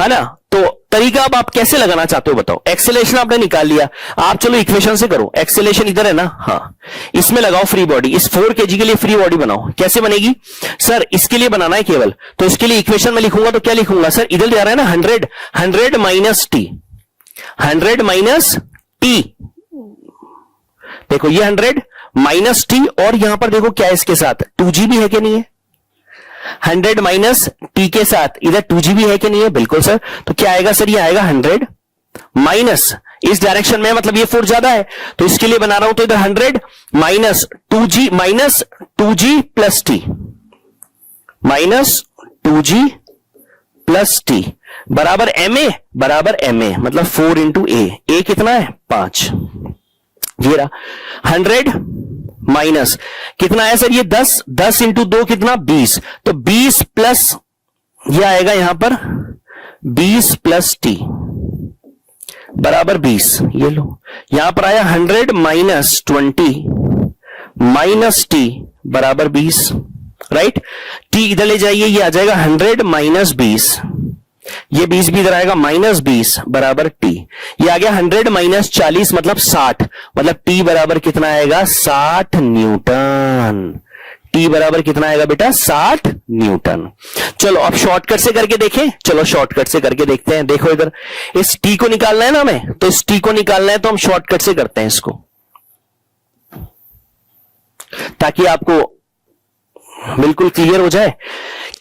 है ना? तो तरीका अब आप कैसे लगाना चाहते हो बताओ? एक्सेलरेशन आपने निकाल लिया, आप चलो इक्वेशन से करो। एक्सेलरेशन इधर है ना, हाँ, इसमें लगाओ फ्री बॉडी। इस 4 kg के लिए फ्री बॉडी बनाओ। कैसे बनेगी सर? इसके लिए बनाना है केवल, तो इसके लिए इक्वेशन में लिखूंगा तो क्या लिखूंगा सर? इधर जा रहा है ना 100 माइनस टी, 100 माइनस टी, देखो ये 100 माइनस टी, और यहां पर देखो क्या है इसके साथ? 2g भी है कि नहीं है? 100 माइनस टी के साथ इधर 2g भी है कि नहीं है? बिल्कुल सर। तो क्या आएगा सर? ये आएगा 100 माइनस, इस डायरेक्शन में मतलब ये फोर्स ज्यादा है, तो इसके लिए बना रहा हूं, तो इधर 100 minus 2g plus T, minus 2g plus T बराबर ma, बराबर ma, मतलब 4 इंटू a कितना है? 5। ये रहा 100 माइनस कितना है सर? ये 10 इंटू 2 कितना? 20, तो 20 प्लस ये आएगा यहां पर 20 प्लस टी बराबर 20, ये लो। यहां पर आया 100 माइनस 20 माइनस टी बराबर 20, राइट। टी इधर ले जाइए, ये आ जाएगा 100 माइनस 20, ये 20 भी इधर आएगा, माइनस 20 बराबर टी। ये आ गया 100 माइनस 40 मतलब 60, मतलब टी बराबर कितना आएगा 60 न्यूटन। टी बराबर कितना आएगा बेटा 60 न्यूटन। चलो अब शॉर्टकट से करके देखें, चलो शॉर्टकट से करके देखते हैं। देखो इधर इस टी को निकालना है ना हमें, तो इस टी को निकालना है तो हम शॉर्टकट से करते हैं इसको, ताकि आपको बिल्कुल क्लियर हो जाए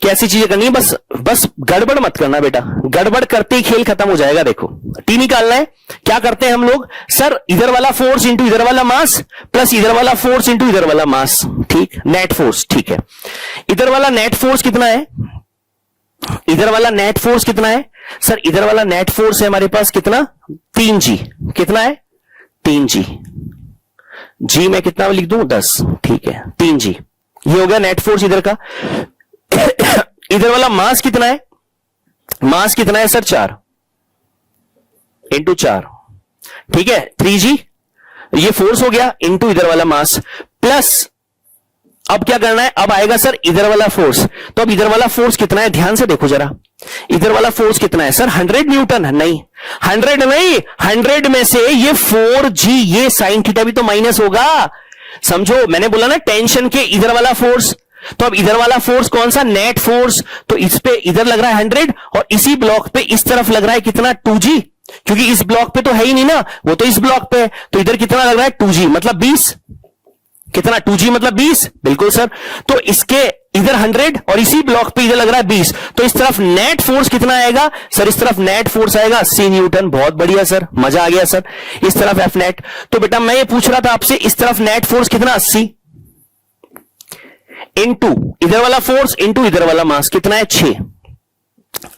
कैसी चीजें करनी है। बस गड़बड़ मत करना बेटा, गड़बड़ करते ही खेल खत्म हो जाएगा। देखो टी निकालना है, क्या करते हैं हम लोग, सर इधर वाला फोर्स इंटू इधर वाला मास प्लस इधर वाला फोर्स इंटू इधर वाला मास, ठीक, नेट फोर्स, ठीक है। इधर वाला नेट फोर्स कितना है, इधर वाला नेट फोर्स कितना है, सर इधर वाला नेट फोर्स है हमारे पास कितना 3G, कितना है 3G, जी मैं कितना लिख दूं 10, ठीक है 3G, ये हो गया नेट फोर्स इधर का। इधर वाला मास कितना है, मास कितना है सर 4 इंटू 4, ठीक है 3G, ये फोर्स हो गया इंटू इधर वाला मास प्लस, अब क्या करना है, अब आएगा सर इधर वाला फोर्स, तो अब इधर वाला फोर्स कितना है, ध्यान से देखो जरा, इधर वाला फोर्स कितना है सर 100 न्यूटन, नहीं 100 नहीं, 100 में से ये 4G, ये साइन थीटा भी तो माइनस होगा, समझो मैंने बोला ना टेंशन के इधर वाला फोर्स, तो अब इधर वाला फोर्स कौन सा, नेट फोर्स, तो इस पे इधर लग रहा है 100 और इसी ब्लॉक पे इस तरफ लग रहा है कितना 2G, क्योंकि इस ब्लॉक पे तो है ही नहीं ना, वो तो इस ब्लॉक पे है, तो इधर कितना लग रहा है 2G मतलब 20, कितना 2G मतलब 20, बिल्कुल सर। तो इसके इधर 100 और इसी ब्लॉक पे इधर लग रहा है 20, तो इस तरफ नेट फोर्स कितना आएगा सर, इस तरफ नेट फोर्स आएगा 80 न्यूटन, बहुत बढ़िया सर, मजा आ गया सर। इस तरफ एफ नेट, तो बेटा मैं ये पूछ रहा था आपसे, इस तरफ नेट फोर्स कितना 80 इंटू इधर वाला फोर्स इंटू इधर वाला मास कितना है 6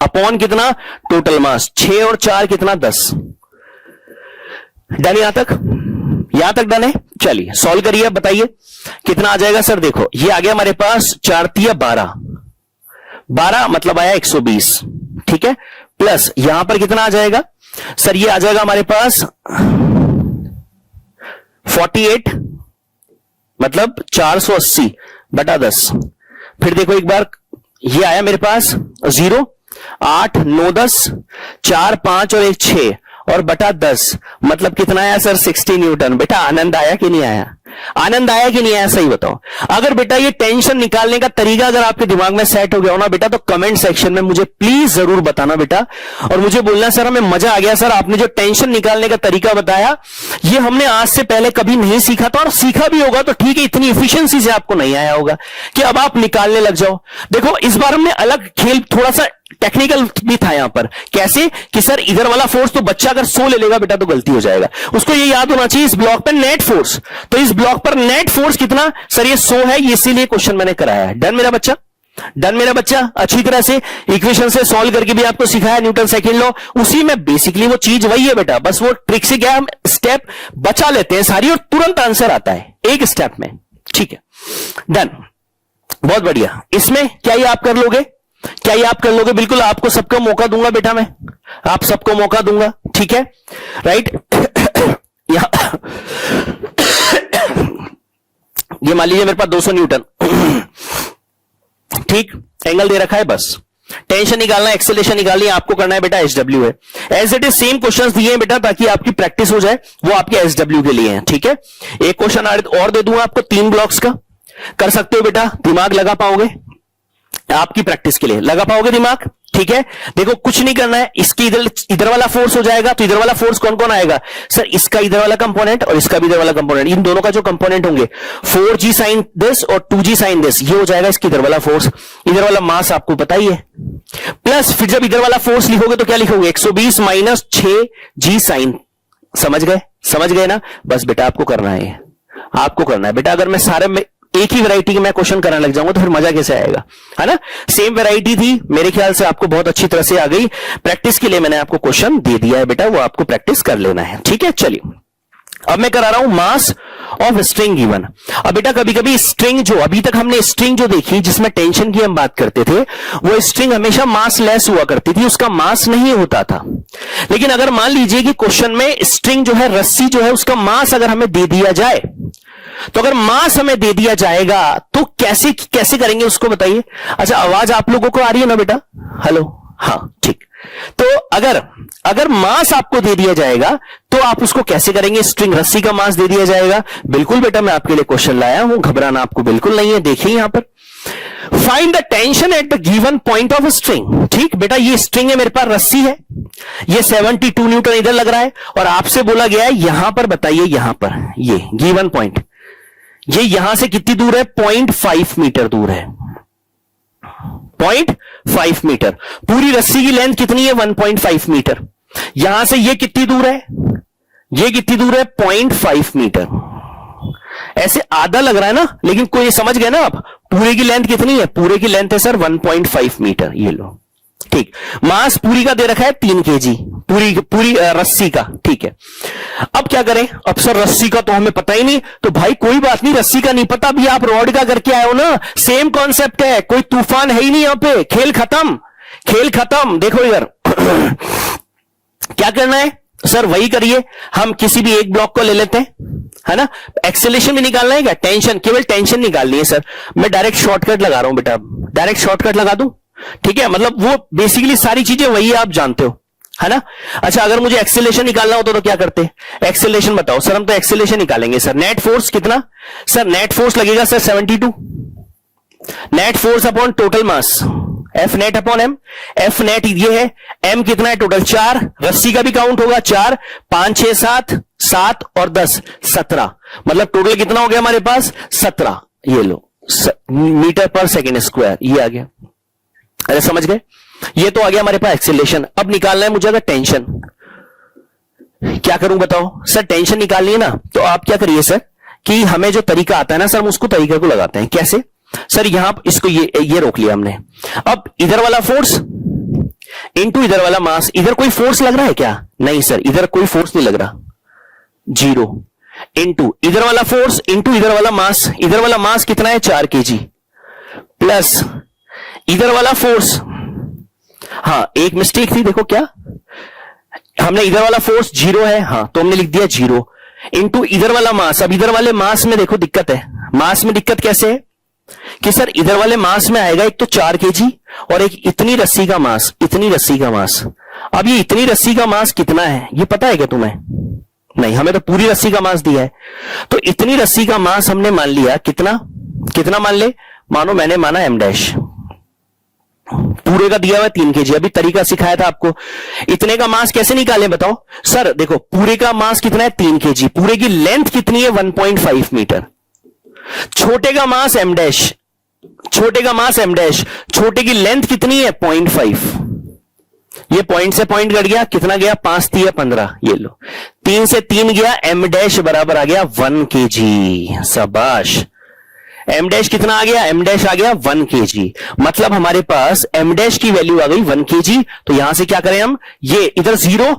अपॉन कितना टोटल मास, 6 और 4 कितना 10, डन यहां तक डन है। चलिए सॉल्व करिए, बताइए कितना आ जाएगा सर, देखो ये आ गया हमारे पास 4 तिया 12, 12 मतलब आया 120, ठीक है, प्लस यहां पर कितना आ जाएगा सर, ये आ जाएगा हमारे पास 48 मतलब 480 बटा 10, फिर देखो एक बार ये आया मेरे पास 0, 8, 9, 10, 4, 5 और 1 6 और बटा 10 मतलब कितना आया सर 60 न्यूटन। बेटा आनंद आया कि नहीं आया, आनंद आया कि नहीं आया, सही बताओ। अगर बेटा ये टेंशन निकालने का तरीका अगर आपके दिमाग में सेट हो गया हो ना बेटा, तो कमेंट सेक्शन में मुझे प्लीज जरूर बताना बेटा, और मुझे बोलना सर हमें मजा आ गया सर, आपने जो टेंशन निकालने का तरीका बताया ये हमने आज से पहले कभी नहीं सीखा था, और सीखा भी होगा तो ठीक है, इतनी इफिशियंसी से आपको नहीं आया होगा कि अब आप निकालने लग जाओ। देखो इस बार हमने अलग खेल, थोड़ा सा टेक्निकल भी था यहां पर, कैसे कि सर इधर वाला फोर्स तो बच्चा अगर 100 ले लेगा बेटा तो गलती हो जाएगा, उसको ये याद होना चाहिए इस ब्लॉक पर नेट फोर्स, तो इस ब्लॉक पर नेट फोर्स कितना सर ये 100 है, इसीलिए क्वेश्चन मैंने कराया है। डन मेरा बच्चा, डन मेरा बच्चा, अच्छी तरह से इक्वेशन से सॉल्व करके भी आपको सिखाया न्यूटन सेकंड लॉ, उसी में बेसिकली वो चीज वही है बेटा, बस वो ट्रिक से क्या हम स्टेप बचा लेते हैं सारी और तुरंत आंसर आता है एक स्टेप में, ठीक है डन, बहुत बढ़िया। इसमें क्या ये आप कर लोगे, क्या ये आप कर लोगे, बिल्कुल आपको सबको मौका दूंगा बेटा, मैं आप सबको मौका दूंगा, ठीक है राइट। ये मान लीजिए मेरे पास 200 न्यूटन, ठीक, एंगल दे रखा है, बस टेंशन निकालना है, एक्सेलेरेशन निकालनी है, आपको करना है बेटा एसडब्ल्यू है, as it is same questions दिए हैं बेटा ताकि आपकी प्रैक्टिस हो जाए, वो आपके एसडब्ल्यू के लिए है, ठीक है। एक क्वेश्चन और दे दूंगा आपको 3 ब्लॉक्स का, कर सकते हो बेटा, दिमाग लगा पाओगे, आपकी प्रैक्टिस के लिए लगा पाओगे दिमाग, ठीक है। देखो कुछ नहीं करना है, इसकी इधर वाला फोर्स हो जाएगा, तो इधर वाला फोर्स कौन कौन आएगा सर, इसका इधर वाला कंपोनेंट और इसका भी इधर वाला कंपोनेंट, इन दोनों का जो कंपोनेंट होंगे 4G साइन दिस और 2G साइन दिस, ये हो जाएगा इसकी इधर वाला फोर्स, इधर वाला मास आपको पता ही है, प्लस फिर जब इधर वाला फोर्स लिखोगे तो क्या लिखोगे 120 माइनस 6G साइन, समझ गए ना, बस बेटा आपको करना है, आपको करना है बेटा। अगर मैं सारे में एक ही वैरायटी के मैं क्वेश्चन कराने लग जाऊंगा तो फिर मजा कैसे आएगा, है ना। सेम वैरायटी थी, मेरे ख्याल से आपको बहुत अच्छी तरह से आ गई, प्रैक्टिस के लिए मैंने आपको क्वेश्चन दे दिया है बेटा, वो आपको प्रैक्टिस कर लेना है, ठीक है। चलिए अब मैं करा रहा हूं मास ऑफ स्ट्रिंग गिवन। अब बेटा कभी कभी स्ट्रिंग, जो अभी तक हमने स्ट्रिंग जो देखी जिसमें टेंशन की हम बात करते थे, वो स्ट्रिंग हमेशा मास लेस हुआ करती थी, उसका मास नहीं होता था। लेकिन अगर मान लीजिए कि क्वेश्चन में स्ट्रिंग जो है, रस्सी जो है, उसका मास अगर हमें दे दिया जाए तो अगर मास हमें दे दिया जाएगा तो कैसे कैसे करेंगे उसको बताइए। अच्छा, आवाज आप लोगों को आ रही है ना बेटा? हेलो, हाँ ठीक। तो अगर मास आपको दे दिया जाएगा तो आप उसको कैसे करेंगे? स्ट्रिंग रस्सी का मास दे दिया जाएगा। बिल्कुल बेटा, मैं आपके लिए क्वेश्चन लाया हूं, घबराना आपको बिल्कुल नहीं है। देखिए यहां पर, find the tension at the given point of string. ठीक बेटा, ये स्ट्रिंग है, मेरे पास रस्सी है, ये 72 न्यूटन इधर लग रहा है, और आपसे बोला गया है यहां पर बताइए, यहां पर ये गिवन पॉइंट, ये यहां से कितनी दूर है? 0.5 मीटर दूर है। 0.5 मीटर। पूरी रस्सी की लेंथ कितनी है? 1.5 मीटर। यहां से ये कितनी दूर है? ये कितनी दूर है? 0.5 मीटर। ऐसे आधा लग रहा है ना, लेकिन कोई समझ गए ना आप? पूरे की लेंथ कितनी है? पूरे की लेंथ है सर 1.5 मीटर। ये लो, ठीक। मास पूरी का दे रखा है 3 केजी, पूरी रस्सी का। ठीक है, अब क्या करें? अब सर रस्सी का तो हमें पता ही नहीं। तो भाई कोई बात नहीं, रस्सी का नहीं पता, अभी आप रॉड का करके आए हो ना, सेम कॉन्सेप्ट है, कोई तूफान है ही नहीं यहां पे। खेल खत्म, खेल खत्म। देखो इधर क्या करना है सर? वही करिए, हम किसी भी एक ब्लॉक को ले लेते हैं, है ना। एक्सेलेरेशन भी निकालना है क्या? टेंशन, केवल टेंशन निकालनी है सर। मैं डायरेक्ट शॉर्टकट लगा रहा हूं बेटा, डायरेक्ट शॉर्टकट लगा दूं, ठीक है। मतलब वो बेसिकली सारी चीजें वही आप जानते हो, है ना। अच्छा, अगर मुझे एक्सेलेरेशन निकालना होता तो क्या करते? एक्सेलेरेशन बताओ सर। हम तो एक्सेलेरेशन निकालेंगे सर। नेट फोर्स कितना सर? नेट फोर्स लगेगा sir 72, net force upon total mass, F net upon M. F net ये है, एम कितना है? टोटल 4, रस्सी का भी काउंट होगा 4, 5, 6, 7, 7 और 10, 17। मतलब टोटल कितना हो गया हमारे पास? 17। ये लो, मीटर पर सेकेंड स्क्वायर, ये आ गया। अरे समझ गए? ये तो आ गया हमारे पास एक्सेलेरेशन। अब निकालना है मुझे अगर टेंशन, क्या करूं बताओ सर? टेंशन निकालनी है ना, तो आप क्या करिए सर कि हमें जो तरीका आता है ना सर, हम उसको तरीके को लगाते हैं। कैसे सर? यहां इसको ये रोक लिया हमने। अब इधर वाला फोर्स इनटू इधर वाला मास। इधर कोई फोर्स लग रहा है क्या? नहीं सर, इधर कोई फोर्स नहीं लग रहा, 0। इनटू इधर वाला फोर्स इनटू इधर वाला मास। इधर वाला मास कितना है? 4 केजी, प्लस इधर वाला फोर्स। हाँ, एक मिस्टेक थी, देखो क्या हमने, इधर वाला फोर्स 0 है, हाँ, तो हमने लिख दिया 0 इंटू इधर वाला मास। अब इधर वाले मास में देखो दिक्कत है। मास में दिक्कत कैसे है कि सर इधर वाले मास में आएगा एक तो 4 केजी और एक इतनी रस्सी का मास, इतनी रस्सी का मास। अब ये इतनी रस्सी का मास कितना है ये पता है क्या तुम्हें? नहीं, हमें तो पूरी रस्सी का मास दिया है। तो इतनी रस्सी का मास हमने मान लिया, कितना कितना मान ले? मानो मैंने माना एम डैश, पूरे का दिया हुआ 3 केजी। अभी तरीका सिखाया था आपको। इतने का मास कैसे निकालें बताओ सर? देखो, पूरे का मास कितना है? 3 केजी। पूरे की लेंथ कितनी है? 1.5 मीटर। छोटे का मास एम डैश, छोटे का मास एम डैश, छोटे की लेंथ कितनी है? 0.5। ये पॉइंट से पॉइंट कट गया, कितना गया? 5 3 15। ये लो, 3 से 3 गया, एम डैश बराबर आ गया 1 केजी। शाबाश। एम डैश कितना आ गया? एम डैश आ गया 1 केजी। मतलब हमारे पास एम डैश की वैल्यू आ गई 1 केजी। तो यहां से क्या करें हम? ये इधर 0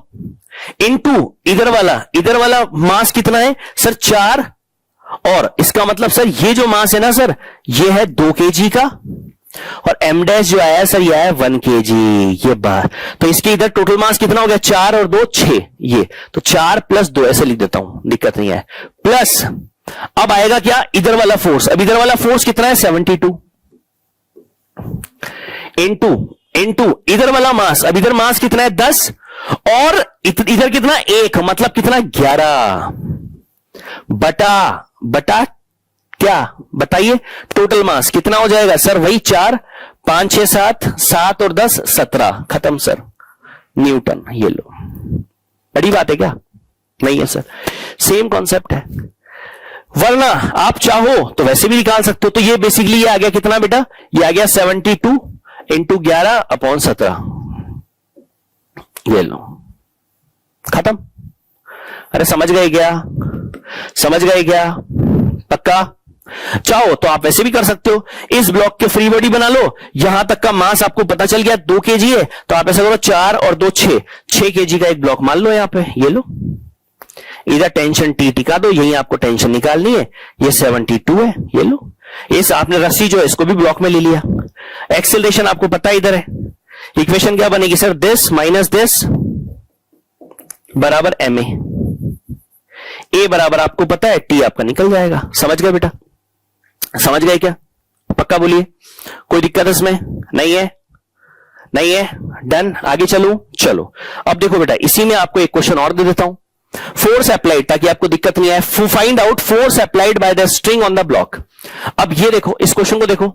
इंटू इधर वाला मास कितना है सर? 4। और इसका मतलब सर ये जो मास है ना सर, ये है 2 केजी का, और एम डैश जो आया सर ये आया 1 केजी। ये बात, तो इसके इधर टोटल मास कितना हो गया? 4 और 2 6। ये तो 4 + 2 ऐसे लिख देता हूं, दिक्कत नहीं है। प्लस अब आएगा क्या? इधर वाला फोर्स। अब इधर वाला फोर्स कितना है? 72 इंटू इधर वाला मास। अब इधर मास कितना है? 10 और इधर कितना? 1। मतलब कितना? 11 बटा क्या बताइए? टोटल मास कितना हो जाएगा सर? वही 4 5 6 7 7 और 10 17। खत्म सर, न्यूटन। ये लो, बड़ी बात है क्या? नहीं है सर, सेम कॉन्सेप्ट है। वरना आप चाहो तो वैसे भी निकाल सकते हो। तो ये बेसिकली ये आ गया कितना बेटा? ये आ गया 72 इंटू 11/17। ये लो, खत्म। अरे समझ गए क्या? समझ गए क्या? पक्का? चाहो तो आप वैसे भी कर सकते हो। इस ब्लॉक के फ्री बॉडी बना लो, यहां तक का मास आपको पता चल गया 2 केजी है, तो आप ऐसा करो 4 और 2 6 केजी का एक ब्लॉक मान लो यहां पे। ये लो, इधर टेंशन टी टिका दो, यही आपको टेंशन निकालनी है। ये 72 है। ये लो, इस आपने रस्सी जो है इसको भी ब्लॉक में ले लिया। एक्सेलरेशन आपको पता है इधर है। इक्वेशन क्या बनेगी सर? दिस माइनस दिस बराबर ma। ए बराबर आपको पता है टी आपका निकल जाएगा। समझ गए बेटा? समझ गए क्या? पक्का बोलिए, कोई दिक्कत इसमें नहीं है? नहीं है? डन। आगे चलूं? चलो अब देखो बेटा, इसी में आपको एक क्वेश्चन और दे देता हूं। फोर्स अप्लाइड, ताकि आपको दिक्कत नहीं आए, find out force applied by the string on the block. अब ये देखो, इस क्वेश्चन को देखो,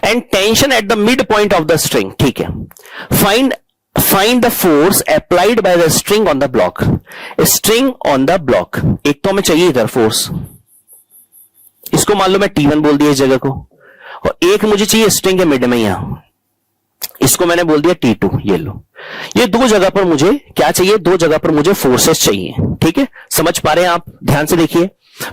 and tension at the mid point of the string. ठीक है, find the force applied by the string on the block. String on the block, एक तो हमें चाहिए इधर फोर्स, इसको मान लो मैं T1 बोल दिया इस जगह को, और एक मुझे चाहिए स्ट्रिंग के मिड में, यहां इसको मैंने बोल दिया T2। ये लो, ये दो जगह पर मुझे क्या चाहिए? दो जगह पर मुझे फोर्सेस चाहिए। ठीक है, समझ पा रहे हैं आप? ध्यान से देखिए,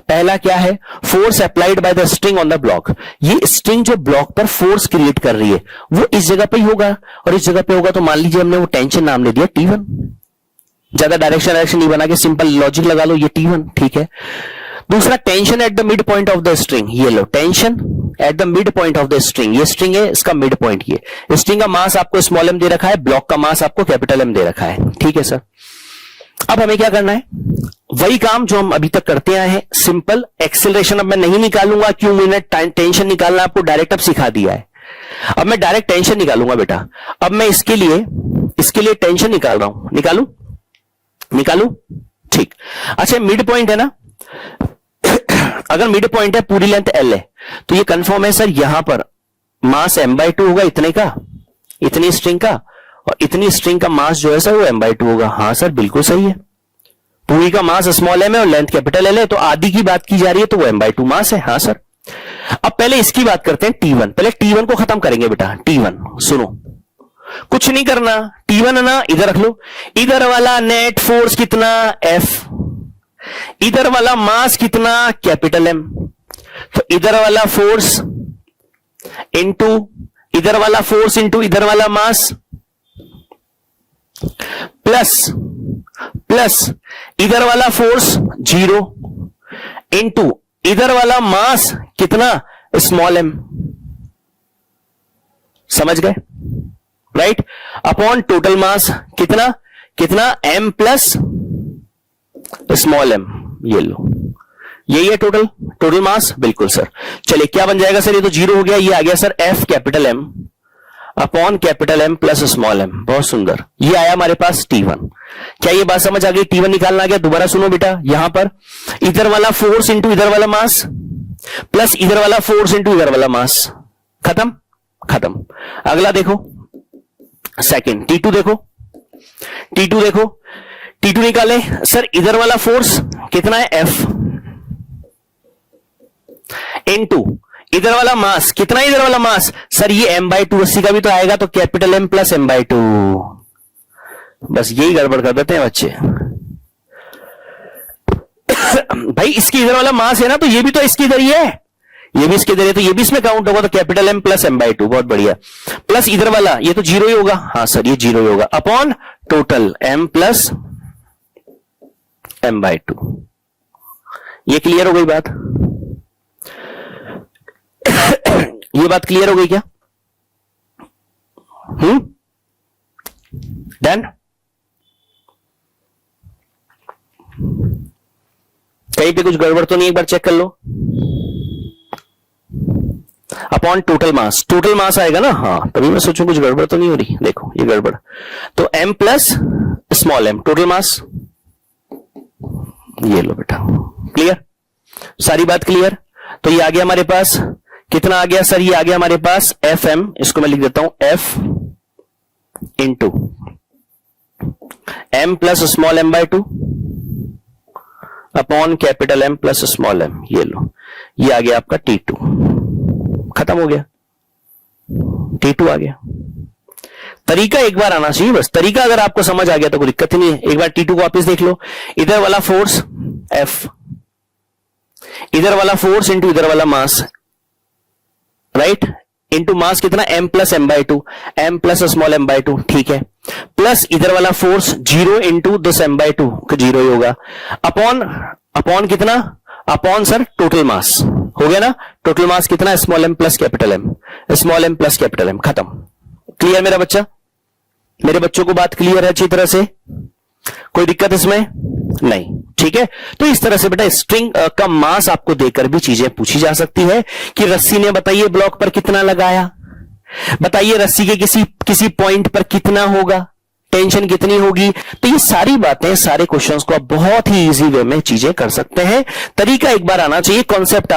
पहला क्या है? Force applied by the string on the block. ये स्ट्रिंग जो ब्लॉक पर फोर्स क्रिएट कर रही है वो इस जगह पे ही होगा, और इस जगह पे होगा तो मान लीजिए हमने वो टेंशन नाम ले दिया T1। ज्यादा डायरेक्शन नहीं बना के सिंपल लॉजिक लगा लो, ये T1। ठीक है, दूसरा tension at the mid point of the string. ये लो, tension at the mid point of the string, ये स्ट्रिंग है, इसका मिड पॉइंट। ये स्ट्रिंग का मास आपको स्मॉल m दे रखा है, ब्लॉक का मास आपको कैपिटल M दे रखा है। ठीक है सर, अब हमें क्या करना है? वही काम जो हम अभी तक करते आए हैं, सिंपल एक्सेलरेशन। अब मैं नहीं निकालूंगा, क्यों? मैंने टेंशन निकालना आपको डायरेक्ट अब सिखा दिया है। अब मैं डायरेक्ट टेंशन निकालूंगा बेटा। अब मैं इसके लिए टेंशन निकाल रहा हूं। निकालू? ठीक। अच्छा, मिड पॉइंट है ना, अगर मिड पॉइंट है, पूरी लेंथ L है, तो ये कंफर्म है सर, यहां पर मास m/2 होगा, इतने का, इतनी स्ट्रिंग का, और इतनी स्ट्रिंग का मास जो है सर वो m/2 होगा। हाँ सर, बिल्कुल सही है। पूरी का मास स्मॉल m है और लेंथ कैपिटल L है, तो आधी की बात की जा रही है, तो वो m/2 मास है। हाँ सर। अब पहले इसकी बात करते हैं, T1। पहले T1 को खत्म करेंगे बेटा। T1 सुनो, कुछ नहीं करना, T1 है ना, इधर रख लो। इधर वाला नेट फोर्स कितना? F। इधर वाला मास कितना? Capital M। तो इधर वाला फोर्स इंटू इधर वाला फोर्स इंटू इधर वाला मास, प्लस इधर वाला फोर्स 0 इंटू इधर वाला मास कितना? Small m। समझ गए? राइट, अपॉन टोटल मास कितना m प्लस स्मॉल m। ये लो, यही है टोटल मास। बिल्कुल सर। चलिए, क्या बन जाएगा सर? ये तो 0 हो गया, ये आ गया sir F capital M upon capital M plus small m। बहुत सुंदर, ये आया हमारे पास T1। क्या ये बात समझ आ गई? T1 निकालना आ गया। दोबारा सुनो बेटा, यहां पर इधर वाला फोर्स इंटू इधर वाला मास, प्लस इधर वाला फोर्स इंटू इधर वाला मास। खत्म। अगला देखो, सेकंड T2 देखो, T2 निकाले सर, इधर वाला फोर्स कितना है? F इंटू इधर वाला मास कितना है? इधर वाला मास सर ये m/2, 80 का भी तो आएगा, तो कैपिटल M प्लस m/2। बस यही गड़बड़ कर देते हैं बच्चे। भाई इसकी इधर वाला मास है ना, तो ये भी तो इसकी इधर ही है, ये भी इसके इधर है, तो ये भी इसमें काउंट होगा, तो कैपिटल M प्लस m/2। बहुत बढ़िया। प्लस इधर वाला ये तो 0 ही होगा। हाँ सर, ये 0 ही होगा, upon total M plus m/2। ये क्लियर हो गई बात? ये बात क्लियर हो गई क्या? डन? कहीं पे कुछ गड़बड़ तो नहीं? एक बार चेक कर लो। अपॉन टोटल मास आएगा ना? हाँ, तभी मैं सोचूं कुछ गड़बड़ तो नहीं हो रही। देखो ये गड़बड़, तो m plus small m total mass. ये लो बेटा, क्लियर? सारी बात क्लियर? तो ये आ गया हमारे पास, कितना आ गया सर? ये आ गया हमारे पास Fm, इसको मैं लिख देता हूं F into m plus small m/2 upon capital M plus small m। ये लो, ये आ गया आपका T2। खत्म हो गया, T2 आ गया। तरीका एक बार आना चाहिए बस। तरीका अगर आपको समझ आ गया तो कोई दिक्कत ही नहीं है। एक बार T2 को वापस देख लो। इधर वाला फोर्स F, इधर वाला फोर्स इंटू इधर वाला मास, राइट, इंटू मास कितना? M plus m/2, m plus small m/2। ठीक है, प्लस इधर वाला फोर्स 0 इंटू दिस m/2, 0 ही होगा, अपॉन कितना? Upon sir total mass. हो गया ना? टोटल मास कितना? Small m plus capital M, small m plus capital M। खत्म। क्लियर मेरा बच्चा? मेरे बच्चों को बात क्लियर है अच्छी तरह से? कोई दिक्कत इसमें नहीं? ठीक है। तो इस तरह से बेटा स्ट्रिंग का मास आपको देकर भी चीजें पूछी जा सकती है कि रस्सी ने बताइए ब्लॉक पर कितना लगाया, बताइए रस्सी के किसी पॉइंट पर कितना होगा, टेंशन कितनी होगी। तो ये सारी बातें, सारे क्वेश्चंस को आप बहुत ही इजी वे में चीजें कर सकते हैं। तरीका एक बार आना चाहिए, कॉन्सेप्ट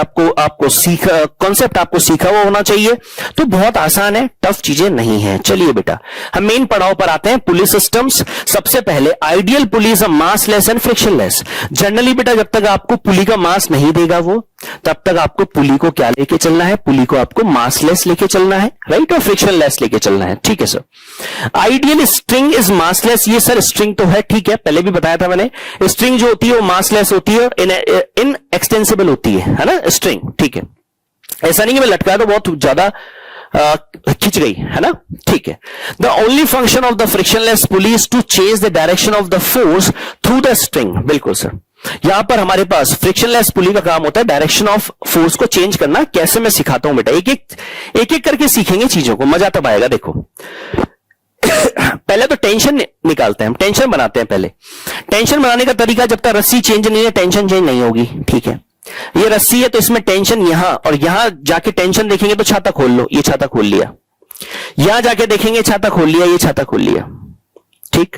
आपको सीखा हुआ होना चाहिए। तो बहुत आसान है, टफ चीजें नहीं है। चलिए बेटा हम मेन पड़ाव पर आते हैं, पुली सिस्टम्स। सबसे पहले ideal pulley is a massless and frictionless. Generally बेटा जब तक आपको पुली का मास नहीं देगा वो, तब तक आपको पुली को क्या लेके चलना है, पुली को आपको मासलेस लेके चलना है, राइट, और फ्रिक्शनलेस लेके चलना है। ठीक है sir. Ideal string is massless. ये सर स्ट्रिंग तो है, ठीक है, पहले भी बताया था मैंने। स्ट्रिंग जो होती है वो मासलेस होती है, इन एक्सटेंसिबल होती है ना स्ट्रिंग, ठीक है। ऐसा नहीं कि मैं लटकाया तो बहुत ज्यादा खिंच गई, है ना, ठीक है। The only function of the frictionless pulley is to change the direction of the force through the string. बिल्कुल सर, यहां पर हमारे पास फ्रिक्शनलेस पुली का काम होता है डायरेक्शन ऑफ फोर्स को चेंज करना। कैसे मैं सिखाता हूं बेटा, एक एक करके सीखेंगे चीजों को, मजा तब आएगा। देखो पहले तो टेंशन निकालते हैं, हम टेंशन बनाते हैं। पहले टेंशन बनाने का तरीका, जब तक रस्सी चेंज नहीं है टेंशन चेंज नहीं होगी, ठीक है। ये रस्सी है तो इसमें टेंशन यहां, और यहां जाके टेंशन देखेंगे तो छाता खोल लो, ये छाता खोल लिया। यहां जाके देखेंगे छाता खोल लिया, ये छाता खोल लिया, ठीक।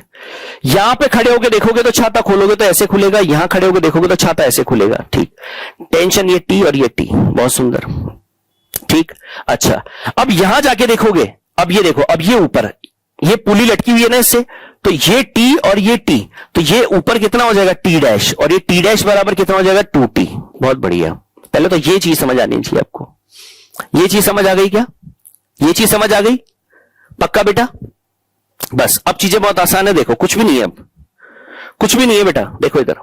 यहां पे खड़े होकर देखोगे तो छाता खोलोगे तो ऐसे खुलेगा, यहां खड़े होकर देखोगे तो छाता ऐसे खुलेगा, ठीक। टेंशन ये टी और ये टी, बहुत सुंदर, ठीक। अच्छा अब यहां जाके देखोगे, अब ये देखो, अब ये ऊपर ये पुली लटकी हुई है ना इससे, तो ये टी और ये टी, तो ये ऊपर कितना हो जाएगा टी डैश, और ये टी डैश बराबर कितना हो जाएगा 2t। बहुत बढ़िया, पहले तो ये चीज समझ आनी चाहिए आपको। ये चीज समझ आ गई क्या, ये चीज समझ आ गई पक्का बेटा? बस अब चीजें बहुत आसान है, देखो कुछ भी नहीं है, अब कुछ भी नहीं है बेटा। देखो इधर,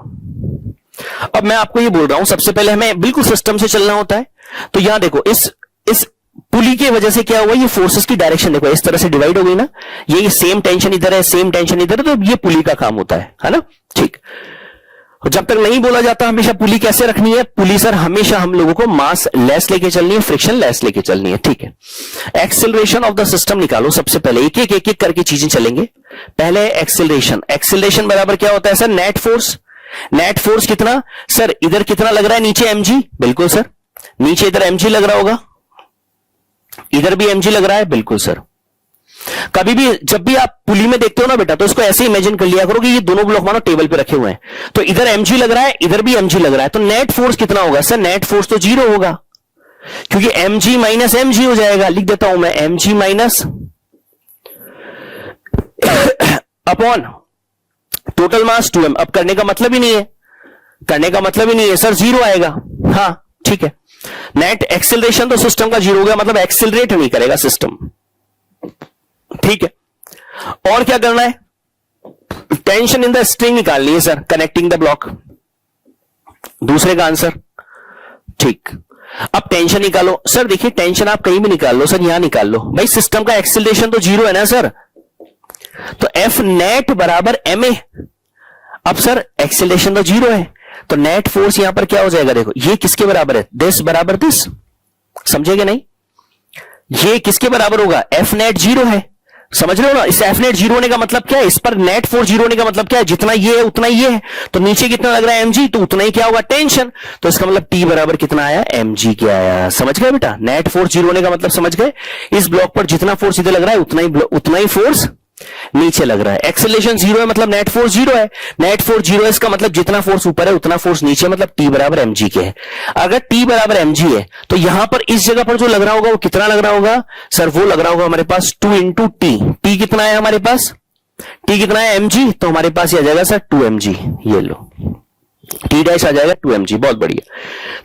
अब मैं आपको ये बोल रहा हूं, सबसे पहले हमें बिल्कुल सिस्टम से चलना होता है। तो यहां देखो इस पुली की वजह से क्या हुआ, ये फोर्सेस की डायरेक्शन देखो इस तरह से डिवाइड हो गई ना, ये सेम टेंशन इधर है, सेम टेंशन इधर है, तो ये पुली का काम होता है ना, ठीक। जब तक नहीं बोला जाता हमेशा पुली कैसे रखनी है, पुली सर हमेशा हम लोगों को मास लेस लेके चलनी है, फ्रिक्शन लेस लेके चलनी है, ठीक है। एक्सेलरेशन ऑफ द सिस्टम निकालो, सबसे पहले एक एक करके चीजें चलेंगे। पहले एक्सेलरेशन बराबर क्या होता है sir, net force. Net force कितना सर, इधर कितना लग रहा है नीचे mg, बिल्कुल सर, नीचे इधर mg लग रहा होगा, इधर भी mg लग रहा है, बिल्कुल सर। कभी भी जब भी आप पुली में देखते हो ना बेटा, तो इसको ऐसे इमेजिन कर लिया करो कि ये दोनों ब्लॉक मानो टेबल पे रखे हुए हैं, तो इधर mg लग रहा है, इधर भी mg लग रहा है, तो नेट फोर्स कितना होगा सर, नेट फोर्स तो 0 होगा, क्योंकि mg माइनस mg हो जाएगा। लिख देता हूं मैं, mg माइनस अपॉन टोटल मास 2m। अब करने का मतलब ही नहीं है, करने का मतलब ही नहीं है सर, 0 आएगा, हाँ ठीक है। नेट एक्सेलरेशन तो सिस्टम का 0 हो गया, मतलब एक्सेलरेट नहीं करेगा सिस्टम, ठीक है। और क्या करना है, टेंशन इन द स्ट्रिंग निकालनी है सर, कनेक्टिंग द ब्लॉक, दूसरे का आंसर, ठीक। अब टेंशन निकालो सर, देखिए टेंशन आप कहीं भी निकाल लो सर, यहां निकाल लो भाई, सिस्टम का एक्सेलरेशन तो 0 है ना सर, तो एफ नेट बराबर ma। अब सर एक्सेलरेशन तो 0 है, तो नेट फोर्स यहां पर क्या हो जाएगा, देखो ये किसके बराबर है, दिस बराबर दिस, समझेगा नहीं, ये किसके बराबर होगा, एफ नेट 0 है, समझ रहे हो ना। इस एफ नेट 0 होने का मतलब क्या है, इस पर नेट फोर्स 0 होने का मतलब क्या है, जितना ये है उतना ये है, तो नीचे कितना लग रहा है mg, तो उतना ही क्या होगा टेंशन, तो इसका मतलब t बराबर कितना आया, mg क्या आया, समझ गए बेटा। नेट फोर्स 0 होने का मतलब समझ गए, इस ब्लॉक पर जितना फोर्स इधर लग रहा है उतना ही फोर्स नीचे लग रहा है। एक्सेलरेशन 0 है मतलब नेट फोर्स 0 है, नेट फोर्स 0 है, इसका मतलब जितना फोर्स ऊपर है उतना फोर्स नीचे, मतलब t बराबर mg के है। अगर t बराबर mg है तो यहां पर इस जगह पर जो लग रहा होगा वो कितना लग रहा होगा सर, वो लग रहा होगा हमारे पास 2 इंटू टी। टी कितना है हमारे पास, t कितना है mg, तो हमारे पास ये आ जाएगा सर 2 mg, ये लो t डैश आ जाएगा 2 mg, बहुत बढ़िया।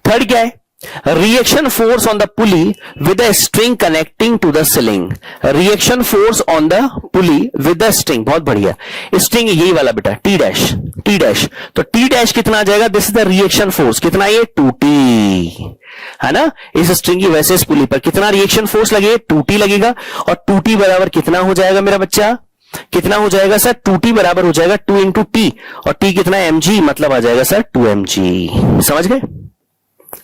थर्ड क्या है, reaction force on the pulley with a string connecting to the ceiling. Reaction force on the pulley with a string, बहुत बढ़िया। स्ट्रिंग यही वाला बेटा, टी डैश, टी डैश, तो टी डैश कितना आ जाएगा, this is the reaction force, कितना ये 2t है ना। इस स्ट्रिंग की वैसे इस पुली पर कितना रिएक्शन फोर्स लगेगा, 2t लगेगा, और 2t बराबर कितना हो जाएगा मेरा बच्चा, कितना हो जाएगा सर, 2t बराबर हो जाएगा 2 इंटू टी, और t कितना है mg, मतलब आ जाएगा सर 2 mg। समझ गए,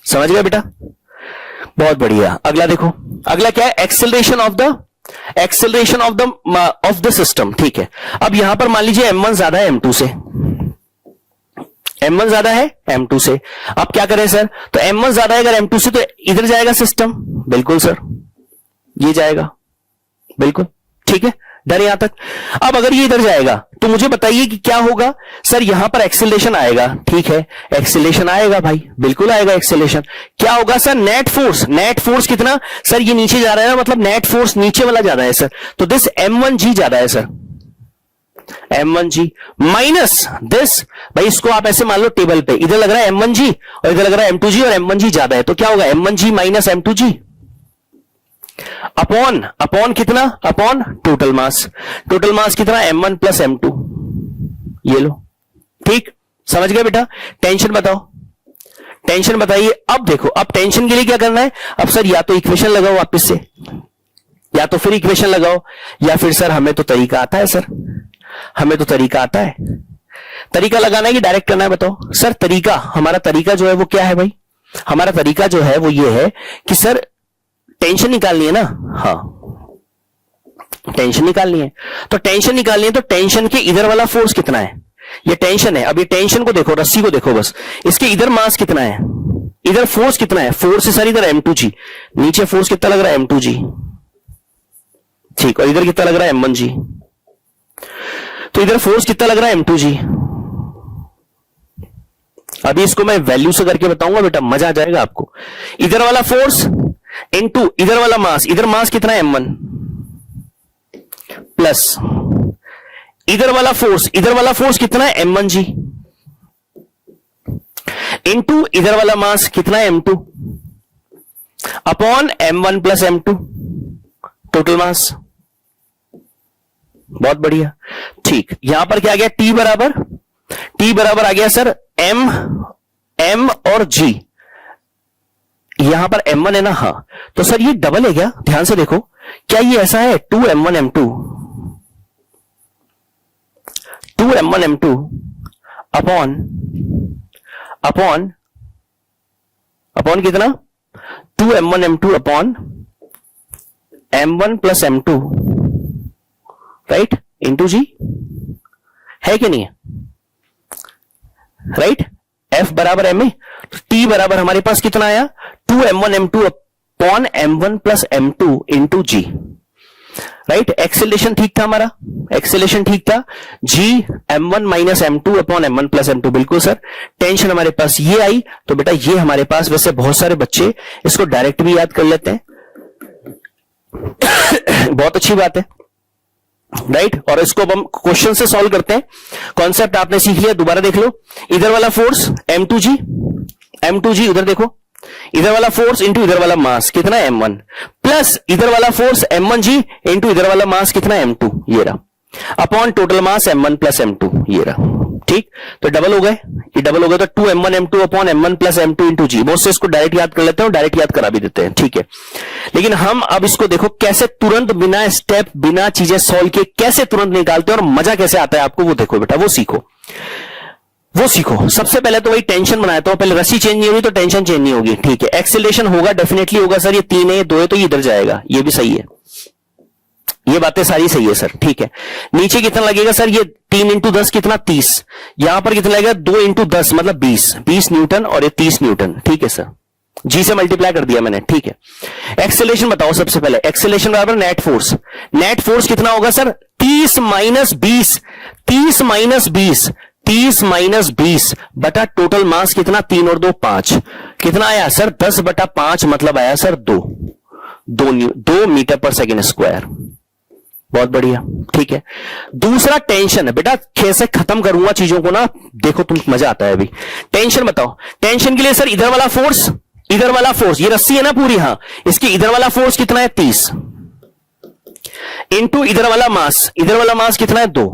समझ गए बेटा, बहुत बढ़िया। अगला देखो, अगला क्या है, एक्सेलरेशन ऑफ द सिस्टम, ठीक है। अब यहां पर मान लीजिए m1 ज्यादा है m2 से, M1 ज्यादा है M2 से। अब क्या करें सर, तो M1 ज्यादा है अगर M2 से तो इधर जाएगा सिस्टम, बिल्कुल सर ये जाएगा, बिल्कुल ठीक है, डर यहां तक। अब अगर ये इधर जाएगा तो मुझे बताइए कि क्या होगा सर, यहां पर एक्सेलरेशन आएगा, ठीक है एक्सेलरेशन आएगा भाई, बिल्कुल आएगा एक्सेलरेशन। क्या होगा sir, net force, net force कितना सर, ये नीचे जा रहा है ना, मतलब नेट फोर्स नीचे वाला ज्यादा है सर, तो दिस M1G ज्यादा है सर, M1G माइनस दिस, भाई इसको आप ऐसे मान लो टेबल पे, इधर लग रहा है M1G और इधर लग रहा है M2G और M1G ज्यादा है, तो क्या होगा M1G minus M2G upon upon कितना, upon total mass, total mass कितना M1 प्लस M2, ये लो ठीक, समझ गए बेटा। टेंशन बताओ, टेंशन बताइए। अब देखो, अब टेंशन के लिए क्या करना है, अब सर या तो इक्वेशन लगाओ वापस से, या तो फिर इक्वेशन लगाओ, या फिर सर हमें तो तरीका आता है सर, हमें तो तरीका आता है, तरीका लगाना है कि डायरेक्ट करना है बताओ सर। तरीका, हमारा तरीका जो है वो क्या है भाई, हमारा तरीका जो है वो ये है कि सर टेंशन निकालनी है ना, हाँ टेंशन निकालनी है, तो टेंशन निकालनी है, तो टेंशन के इधर वाला फोर्स कितना है, ये टेंशन है। अब ये टेंशन को देखो, रस्सी को देखो बस, इसके इधर मास कितना है, इधर फोर्स कितना है, फोर्स है सर इधर M2G, नीचे फोर्स कितना लग रहा है M2G, ठीक, और इधर कितना लग रहा है M1G, तो इधर फोर्स कितना लग रहा है M2G। अभी इसको मैं वैल्यू से करके बताऊंगा बेटा, मजा आ जाएगा आपको। इधर वाला फोर्स इनटू इधर वाला मास, इधर मास कितना है M1 प्लस इधर वाला फोर्स कितना है M1G इनटू इधर वाला मास कितना है M2 upon M1 plus M2 total mass. बहुत बढ़िया, ठीक, यहां पर क्या आ गया, T बराबर आ गया सर M और G, यहां पर M1 है ना, हाँ, तो सर ये डबल है क्या, ध्यान से देखो, क्या ये ऐसा है 2M1M2 अपॉन अपॉन अपॉन कितना 2M1M2 upon M1 plus M2 right into G, है कि नहीं है, राइट, F बराबर Ma, T बराबर हमारे पास कितना आया 2M1M2 upon M1 plus M2 into G, right. Acceleration ठीक था हमारा, एक्सेलरेशन ठीक था, G M1 minus M2 upon M1 plus M2, बिल्कुल सर। टेंशन हमारे पास ये आई, तो बेटा ये हमारे पास, वैसे बहुत सारे बच्चे इसको डायरेक्ट भी याद कर लेते हैं बहुत अच्छी बात है, राइट। और इसको अब हम क्वेश्चन से सॉल्व करते हैं। कॉन्सेप्ट आपने सीख लिया, दोबारा देख लो, इधर वाला फोर्स M2G उधर देखो, इधर वाला फोर्स इंटू इधर वाला मास कितना है M1 प्लस इधर वाला फोर्स M1G इंटू इधर वाला मास कितना है M2, ये रहा, अपॉन टोटल मास M1 प्लस M2, ये रहा, ठीक। तो डबल हो गए, ये डबल हो गए, तो 2M1M2 upon M1 plus M2 into G। बहुत से इसको डायरेक्ट याद कर लेते हैं और डायरेक्ट याद करा भी देते हैं, ठीक है। लेकिन हम अब इसको देखो कैसे तुरंत बिना स्टेप बिना चीजें सॉल्व किए कैसे तुरंत निकालते हैं और मजा कैसे आता है आपको, वो देखो बेटा, वो सीखो, वो सीखो। सबसे पहले तो वही टेंशन बनाता हूं, पहले रस्सी चेंज नहीं होगी तो टेंशन चेंज नहीं होगी, ठीक है। एक्सेलरेशन होगा, डेफिनेटली होगा सर, ये 3 है ये 2 है तो ये इधर जाएगा, ये भी सही है, ये बातें सारी सही है सर, ठीक है। नीचे कितना लगेगा सर, ये 3 इंटू 10 कितना 30, यहां पर कितना लगेगा 2 इंटू 10 मतलब 20 न्यूटन और ये 30 न्यूटन, ठीक है सर। G से मल्टीप्लाई कर दिया मैंने, ठीक है। एक्सेलरेशन बताओ सबसे पहले, एक्सेलरेशन बराबर नेट फोर्स, नेट फोर्स कितना होगा सर 30 माइनस 20 बटा टोटल मास कितना 3 और 2 5, कितना आया सर 10 बटा 5 मतलब आया सर 2 मीटर पर सेकेंड स्क्वायर। बहुत बढ़िया, ठीक है। दूसरा टेंशन है बेटा, कैसे खत्म करूंगा चीजों को ना, देखो तुम मजा आता है अभी। टेंशन बताओ, टेंशन के लिए सर इधर वाला फोर्स ये रस्सी है ना पूरी, हाँ, इसके इधर वाला फोर्स कितना है 30 इंटू इधर वाला मास कितना है 2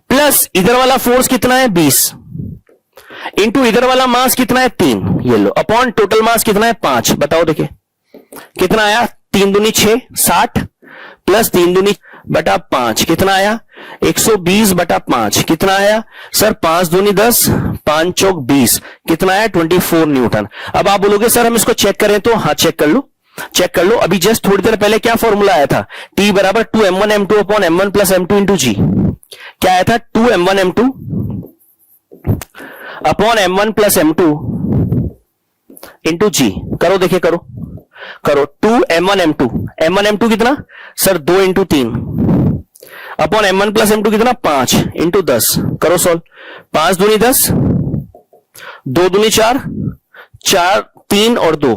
प्लस इधर वाला फोर्स कितना है 20 इंटू इधर वाला मास कितना है 3, ये लो, अपॉन टोटल मास कितना है 5। बताओ देखिए कितना आया, 3 दूनी 6 60 प्लस 3 दूनी बटा 5 कितना आया 120 बटा 5 कितना आया सर 5 दूनी 10 5 चौक 20 कितना आया 24 न्यूटन। अब आप बोलोगे सर हम इसको चेक करें तो, हाँ चेक कर लो। अभी जस्ट थोड़ी देर पहले क्या फॉर्मूला आया था, T बराबर 2M1M2 upon M1 plus M2 into G। क्या आया था 2M1M2 upon M1 plus M2 into जी। करो देखिए, करो करो 2M1 M2, M1 M2 कितना sir 2 into 3 upon M1 plus M2 कितना 5 इंटू 10। करो सॉल्व, 5 दूनी 10, 2 दूनी 4, 4 3 और 2,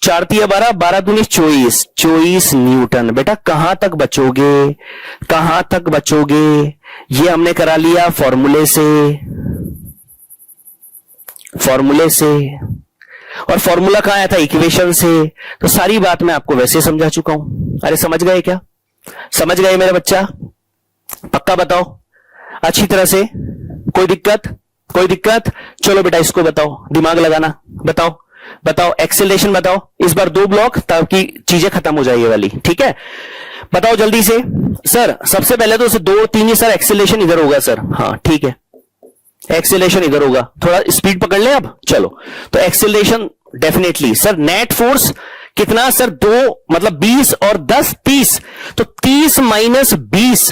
4 3 12, 12 दूनी 24, 24 न्यूटन। बेटा कहां तक बचोगे, कहां तक बचोगे? ये हमने करा लिया फॉर्मूले से, फॉर्मूले से, और फॉर्मूला कहां आया था? इक्वेशन से। तो सारी बात मैं आपको वैसे समझा चुका हूं। अरे समझ गए क्या? समझ गए मेरा बच्चा? पक्का बताओ अच्छी तरह से, कोई दिक्कत? कोई दिक्कत? चलो बेटा इसको बताओ, दिमाग लगाना, बताओ बताओ एक्सेलरेशन बताओ इस बार 2 ब्लॉक, ताकि चीजें खत्म हो जाए ये वाली। ठीक है, बताओ जल्दी से। सर सबसे पहले तो 2 3 ही सर एक्सेलरेशन इधर होगा सर। हाँ ठीक है, एक्सेलरेशन इधर होगा, थोड़ा स्पीड पकड़ लें अब। चलो तो acceleration definitely sir net force कितना सर 2 मतलब 20 और 10 30, तो 30 माइनस 20,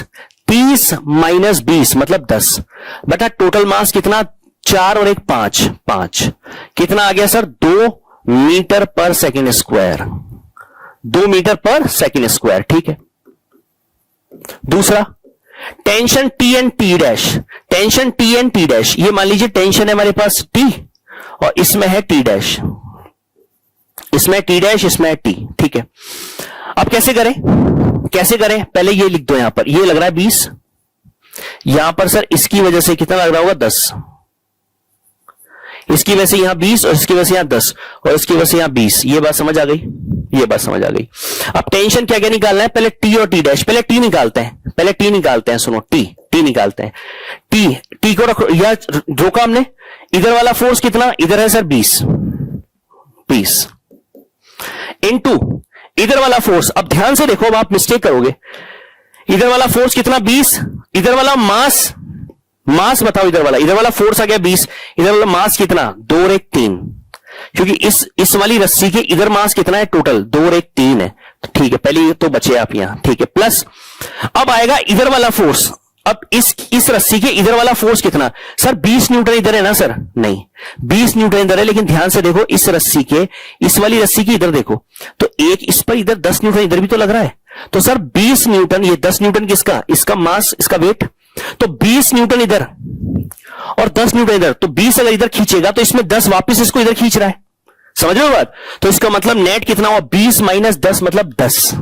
30 माइनस 20 मतलब 10। बेटा टोटल मास कितना? 4 और 1 5, 5 कितना आ गया सर? 2 मीटर पर सेकेंड स्क्वायर, 2 मीटर पर सेकेंड स्क्वायर। ठीक है, दूसरा tension T and T dash, tension T and T dash, ये मान लीजिए टेंशन है हमारे पास टी और इसमें है टी डैश, इसमें टी डैश, इसमें है टी। ठीक है, अब कैसे करें, कैसे करें? पहले ये लिख दो, यहां पर ये लग रहा है 20, यहां पर सर इसकी वजह से कितना लग रहा होगा? 10, इसकी वजह से यहां 20 और इसकी वजह से यहां 10 और इसकी वजह से यहां 20। ये बात समझ आ गई, ये बात समझ आ गई। अब टेंशन क्या क्या निकालना है? पहले टी और टी डैश, पहले टी निकालते हैं, पहले टी निकालते हैं। सुनो, टी टी निकालते हैं। टी टी को रखो, या रोका हमने। इधर वाला फोर्स कितना? इधर है सर 20, 20 इंटू इधर वाला फोर्स। अब ध्यान से देखो, अब आप मिस्टेक करोगे। इधर वाला फोर्स कितना? 20, इधर वाला मास, मास बताओ इधर वाला फोर्स आ गया 20, इधर वाला मास कितना? 2 और 1 3, क्योंकि इस वाली रस्सी के इधर मास कितना है टोटल? 2 और 1 3 है। तो ठीक है, पहले तो बचे आप यहां। ठीक है, प्लस अब आएगा इधर वाला फोर्स। अब इस रस्सी के इधर वाला फोर्स कितना? सर 20 न्यूटन इधर है ना सर? नहीं, 20 न्यूटन इधर है, लेकिन ध्यान से देखो इस रस्सी के, इस वाली रस्सी की इधर देखो, तो एक इस पर इधर 10 न्यूटन इधर भी तो लग रहा है। तो सर 20 न्यूटन, ये 10 न्यूटन किसका? इसका मास, इसका वेट। तो 20 न्यूटन इधर और 10 न्यूटन इधर, तो 20 अगर इधर खींचेगा तो इसमें 10 वापस इसको इधर खींच रहा है। समझ रहे हो बात? तो इसका मतलब नेट कितना हुआ? 20 माइनस 10 मतलब 10।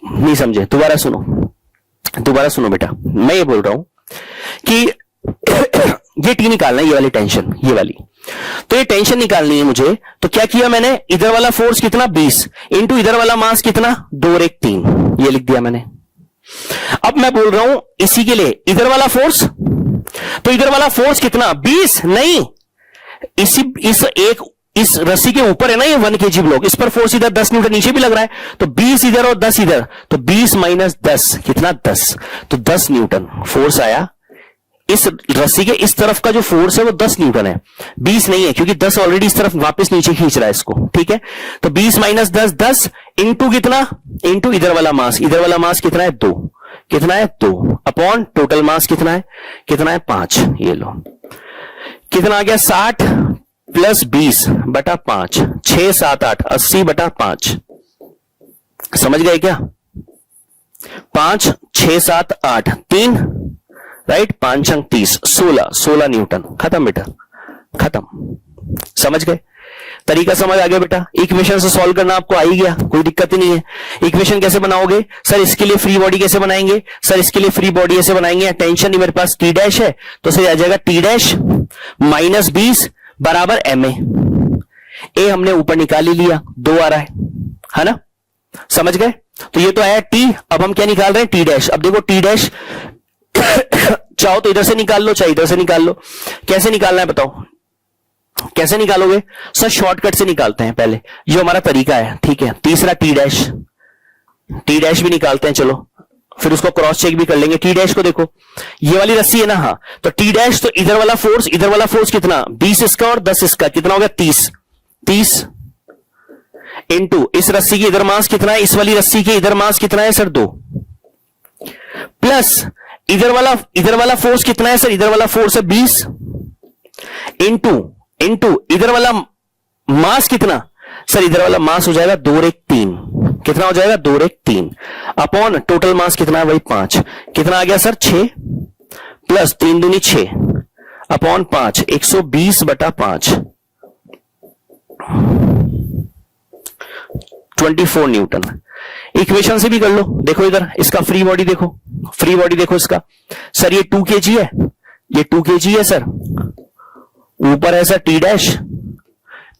नहीं समझे? दोबारा सुनो, दोबारा सुनो बेटा, मैं ये बोल रहा हूं कि ये टी निकालना है, ये वाली टेंशन, ये वाली, तो ये टेंशन निकालनी है मुझे। तो क्या किया मैंने? इधर वाला फोर्स कितना? 20 इंटू इधर वाला मास कितना? 2 और 1 3, ये लिख दिया मैंने। अब मैं बोल रहा हूं इसी के लिए इधर वाला फोर्स, तो इधर वाला फोर्स कितना? 20 नहीं, इस रस्सी के ऊपर है ना ये 1 kg ब्लॉक, इस पर फोर्स इधर 10 न्यूटन नीचे भी लग रहा है, तो 20 इधर और 10 इधर, तो 20 माइनस 10 कितना? 10, तो 10 न्यूटन फोर्स आया। इस रस्सी के इस तरफ का जो फोर्स है वो 10 न्यूटन है, 20 नहीं है, क्योंकि 10 ऑलरेडी इस तरफ वापस नीचे खींच रहा है इसको। ठीक है, तो 20 माइनस 10 10 इंटू कितना? इंटू इधर वाला मास, इधर वाला मास कितना है? 2, कितना है? 2 अपॉन टोटल मास कितना है? कितना है? 5। ये लो, कितना आ गया? 60 प्लस 20 बटा 5, 6 7 8 80 बटा 5। समझ गए क्या? 5 6 7 8 3, राइट, 5 अंक 30, 16 न्यूटन। खत्म बेटा, खत्म। समझ गए? तरीका समझ आ गया बेटा? इक्वेशन से सॉल्व करना आपको आ ही गया, कोई दिक्कत ही नहीं है। इक्वेशन कैसे बनाओगे? सर इसके लिए फ्री बॉडी कैसे बनाएंगे? सर इसके लिए फ्री बॉडी ऐसे बनाएंगे, टेंशन ही मेरे पास टी डैश है, तो सर आ जाएगा टी डैश माइनस 20 बराबर एम ए हमने ऊपर निकाल ही लिया, 2 आ रहा है ना? समझ गए? तो ये तो आया टी, अब हम क्या निकाल रहे हैं? T dash. अब देखो टी डैश चाहो तो इधर से निकाल लो, चाहे इधर से निकाल लो। कैसे निकालना है बताओ? कैसे निकालोगे? सर शॉर्टकट से निकालते हैं पहले, जो हमारा तरीका है। ठीक है, तीसरा टी डैश भी निकालते हैं, चलो फिर उसको क्रॉस चेक भी कर लेंगे। टी डैश को देखो, ये वाली रस्सी है ना, हाँ, तो टी डैश, तो इधर वाला फोर्स कितना? 20 इसका और 10 इसका, कितना हो गया? 30 इंटू इस रस्सी की इधर मास कितना है? इस वाली रस्सी के इधर मास कितना है सर? 2 प्लस इधर वाला फोर्स कितना है सर? इधर वाला फोर्स है 20 इंटू इंटू इधर वाला मास कितना, सर इधर वाला मास हो जाएगा 2 रेख 3, कितना हो जाएगा 2 रेख 3 अपॉन टोटल मास कितना है वही 5, कितना आ गया सर 6 प्लस 3 दूनी 6 अपॉन 5, 120/5 24 न्यूटन। इक्वेशन से भी कर लो, देखो इधर इसका फ्री बॉडी देखो, फ्री बॉडी देखो इसका, सर ये 2 kg है, ये 2 kg है सर, ऊपर है सर टी डैश,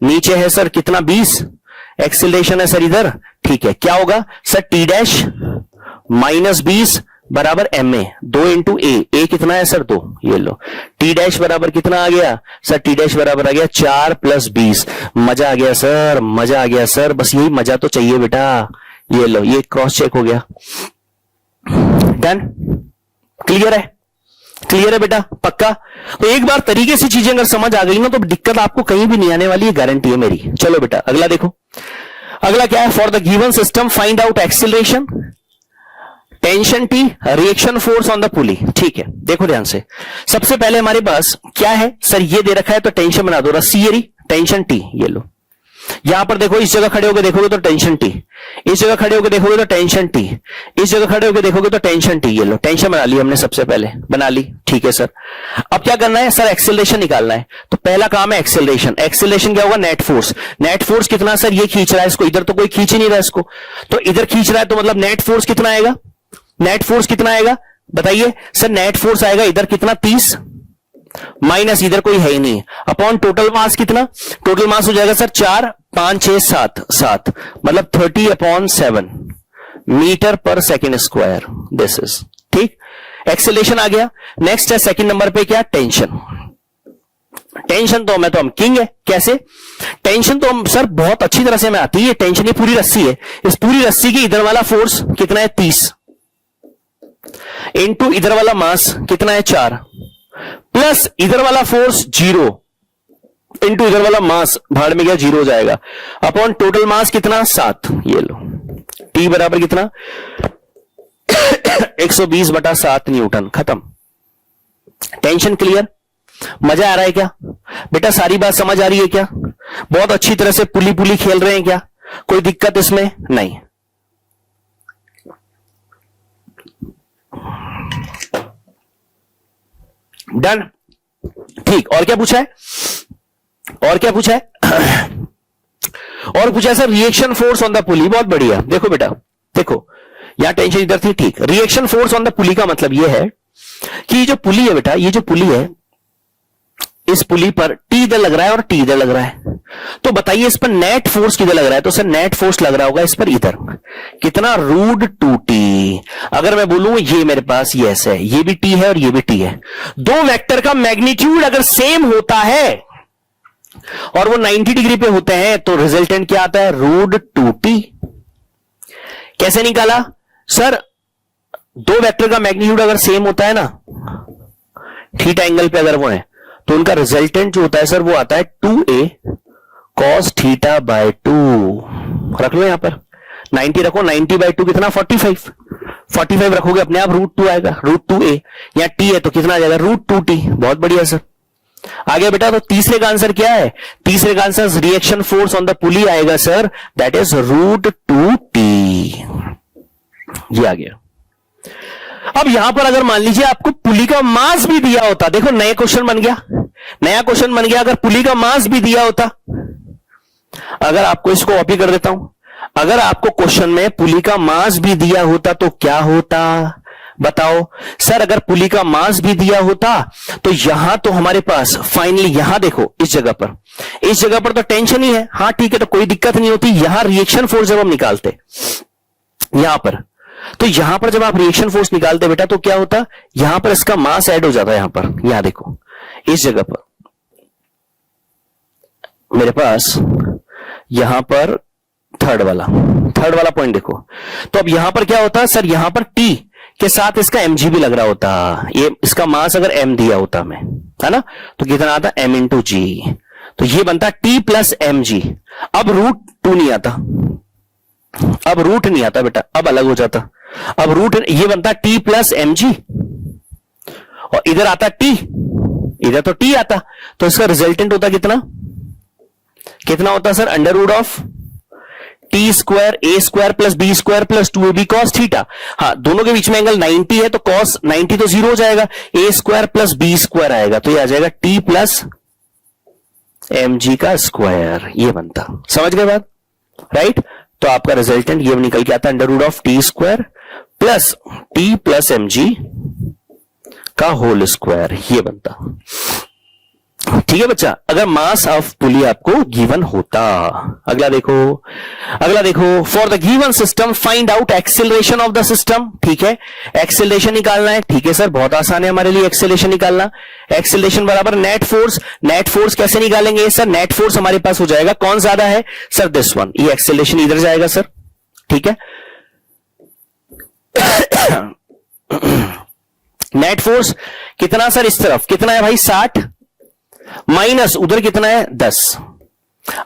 नीचे है सर कितना 20, एक्सीलरेशन है सर इधर, ठीक है क्या होगा सर टी डैश माइनस 20 बराबर एम ए, 2 इंटू ए कितना है सर 2, ये लो टी डैश बराबर कितना आ गया सर, टी डैश बराबर आ गया 4 + 20, मजा आ गया सर, मजा आ गया सर, बस यही मजा तो चाहिए बेटा, ये लो ये क्रॉस चेक हो गया, डन, क्लियर है, क्लियर है बेटा पक्का। तो एक बार तरीके से चीजें अगर समझ आ गई ना तो दिक्कत आपको कहीं भी नहीं आने वाली है, गारंटी है मेरी। चलो बेटा अगला देखो, अगला क्या है, for the given system find out acceleration, tension T, reaction force on the पुली। ठीक है देखो ध्यान से, सबसे पहले हमारे पास क्या है सर, ये दे रखा है तो टेंशन बना दो, रस्सी ये रही टेंशन टी, ये लो यहां पर देखो, इस जगह खड़े होकर देखोगे तो टेंशन टी, इस जगह खड़े होकर देखोगे तो टेंशन टी, इस जगह खड़े होकर देखोगे तो टेंशन टी, ये लो टेंशन बना ली हमने, सबसे पहले बना ली, ठीक है सर। अब क्या करना है सर, एक्सेलरेशन निकालना है, तो पहला काम है एक्सेलरेशन। एक्सेलरेशन क्या होगा, नेट फोर्स, नेट फोर्स कितना सर, ये खींच रहा है इसको, इधर तो कोई खींच ही नहीं रहा इसको, तो इधर खींच रहा है, तो मतलब नेट फोर्स कितना आएगा, नेट फोर्स कितना आएगा बताइए सर, नेट फोर्स आएगा इधर कितना 30 माइनस इधर कोई है ही नहीं, अपॉन टोटल मास कितना, टोटल मास हो जाएगा सर 4 5 6 7 मतलब 30/7 मीटर पर सेकेंड स्क्वायर, दिस इज ठीक। एक्सेलरेशन आ गया, नेक्स्ट है सेकंड नंबर पे क्या, टेंशन। टेंशन तो हम किंग है, कैसे, टेंशन तो हम सर बहुत अच्छी तरह से हमें आती है, टेंशन ये पूरी रस्सी है, इस पूरी रस्सी की इधर वाला फोर्स कितना है 30 इंटू इधर वाला मास कितना है 4 प्लस इधर वाला फोर्स 0 इंटू इधर वाला मास भाड़ में गया 0 हो जाएगा, अपॉन टोटल मास कितना 7, ये लो टी बराबर कितना 120/7 न्यूटन, खत्म। टेंशन क्लियर, मजा आ रहा है क्या बेटा, सारी बात समझ आ रही है क्या, बहुत अच्छी तरह से पुली पुली खेल रहे हैं क्या, कोई दिक्कत इसमें नहीं। डन, ठीक। और क्या पूछा है, और क्या पूछा है और पूछा है sir reaction force on the पुली, बहुत बढ़िया। देखो बेटा देखो, यहां टेंशन इधर थी, ठीक। रिएक्शन फोर्स ऑन द पुली का मतलब यह है कि जो पुली है बेटा, ये जो पुली है, इस पुली पर टी इधर लग रहा है और टी इधर लग रहा है, तो बताइए इस पर नेट फोर्स किधर लग रहा है, तो सर नेट फोर्स लग रहा होगा इस पर इधर, कितना √2t। अगर मैं बोलूं ये मेरे पास ये ऐसे है, ये भी टी है और ये भी टी है, दो वेक्टर का मैग्नीट्यूड अगर सेम होता है और वो 90 डिग्री पे होते हैं तो रिजल्टेंट क्या आता है, √2t। कैसे निकाला सर, दो वेक्टर का मैग्नीट्यूड अगर सेम होता है ना, थीटा एंगल पे अगर वो है, तो उनका रिजल्टेंट जो होता है सर वो आता है 2a cos θ/2। रख लो यहां पर 90 रखो, 90/2 कितना 45 रखोगे अपने आप √2 आएगा, √2a, यहां t है तो कितना आ जाएगा √2t। बहुत बढ़िया सर, आगे बेटा। तो तीसरे का आंसर क्या है, तीसरे का answer reaction force on the पुली आएगा सर, दैट इज √2t। ये आ गया। अब यहां पर अगर मान लीजिए आपको पुली का मास भी दिया होता, देखो नया क्वेश्चन बन गया, नया क्वेश्चन बन गया, अगर पुली का मास भी दिया होता, अगर आपको इसको कॉपी कर देता हूं, अगर आपको क्वेश्चन में पुली का मास भी दिया होता तो क्या होता बताओ सर। अगर पुली का मास भी दिया होता तो यहां तो हमारे पास फाइनली, यहां देखो इस जगह पर तो टेंशन ही है, हाँ ठीक है, तो कोई दिक्कत नहीं होती। यहां रिएक्शन फोर्स जब हम निकालते यहां पर, तो यहां पर जब आप रिएक्शन फोर्स निकालते बेटा तो क्या होता, यहां पर इसका मास ऐड हो जाता है, यहां पर, यहां देखो इस जगह पर मेरे पास, यहां पर थर्ड वाला पॉइंट देखो, तो अब यहां पर क्या होता है सर, यहां पर टी के साथ इसका mg भी लग रहा होता, ये इसका मास अगर m दिया होता हमें, है ना, तो कितना आता m इंटू जी, तो ये बनता t प्लस mg। अब √2 नहीं आता, अब रूट नहीं आता बेटा, अब अलग हो जाता, अब रूट ये बनता t प्लस mg और इधर आता t, इधर तो टी आता, तो इसका रिजल्टेंट होता कितना, कितना होता sir, under root of T square A square plus B square plus 2ab cos theta. हाँ, दोनों के बीच में एंगल 90 है तो cos 90 तो जीरो हो जाएगा, ए स्क्वायर प्लस बी स्क्वायर आएगा, तो ये आ जाएगा टी प्लस एम जी का स्क्वायर, ये बनता। समझ गए बात, राइट। तो आपका रिजल्टेंट ये निकल के आता under root of T square plus T plus M G का होल स्क्वायर, ये बनता। ठीक है बच्चा, अगर मास ऑफ पुली आपको गिवन होता। अगला देखो for the given system find out acceleration of the system. ठीक है, एक्सेलरेशन निकालना है। ठीक है सर, बहुत आसान है हमारे लिए एक्सेलरेशन निकालना। एक्सेलरेशन बराबर नेट फोर्स। नेट फोर्स कैसे निकालेंगे सर, नेट फोर्स हमारे पास हो जाएगा, कौन ज्यादा है सर, दिस वन। ये एक्सेलरेशन इधर जाएगा सर, ठीक है। नेट फोर्स कितना सर, इस तरफ कितना है भाई 60, माइनस उधर कितना है 10,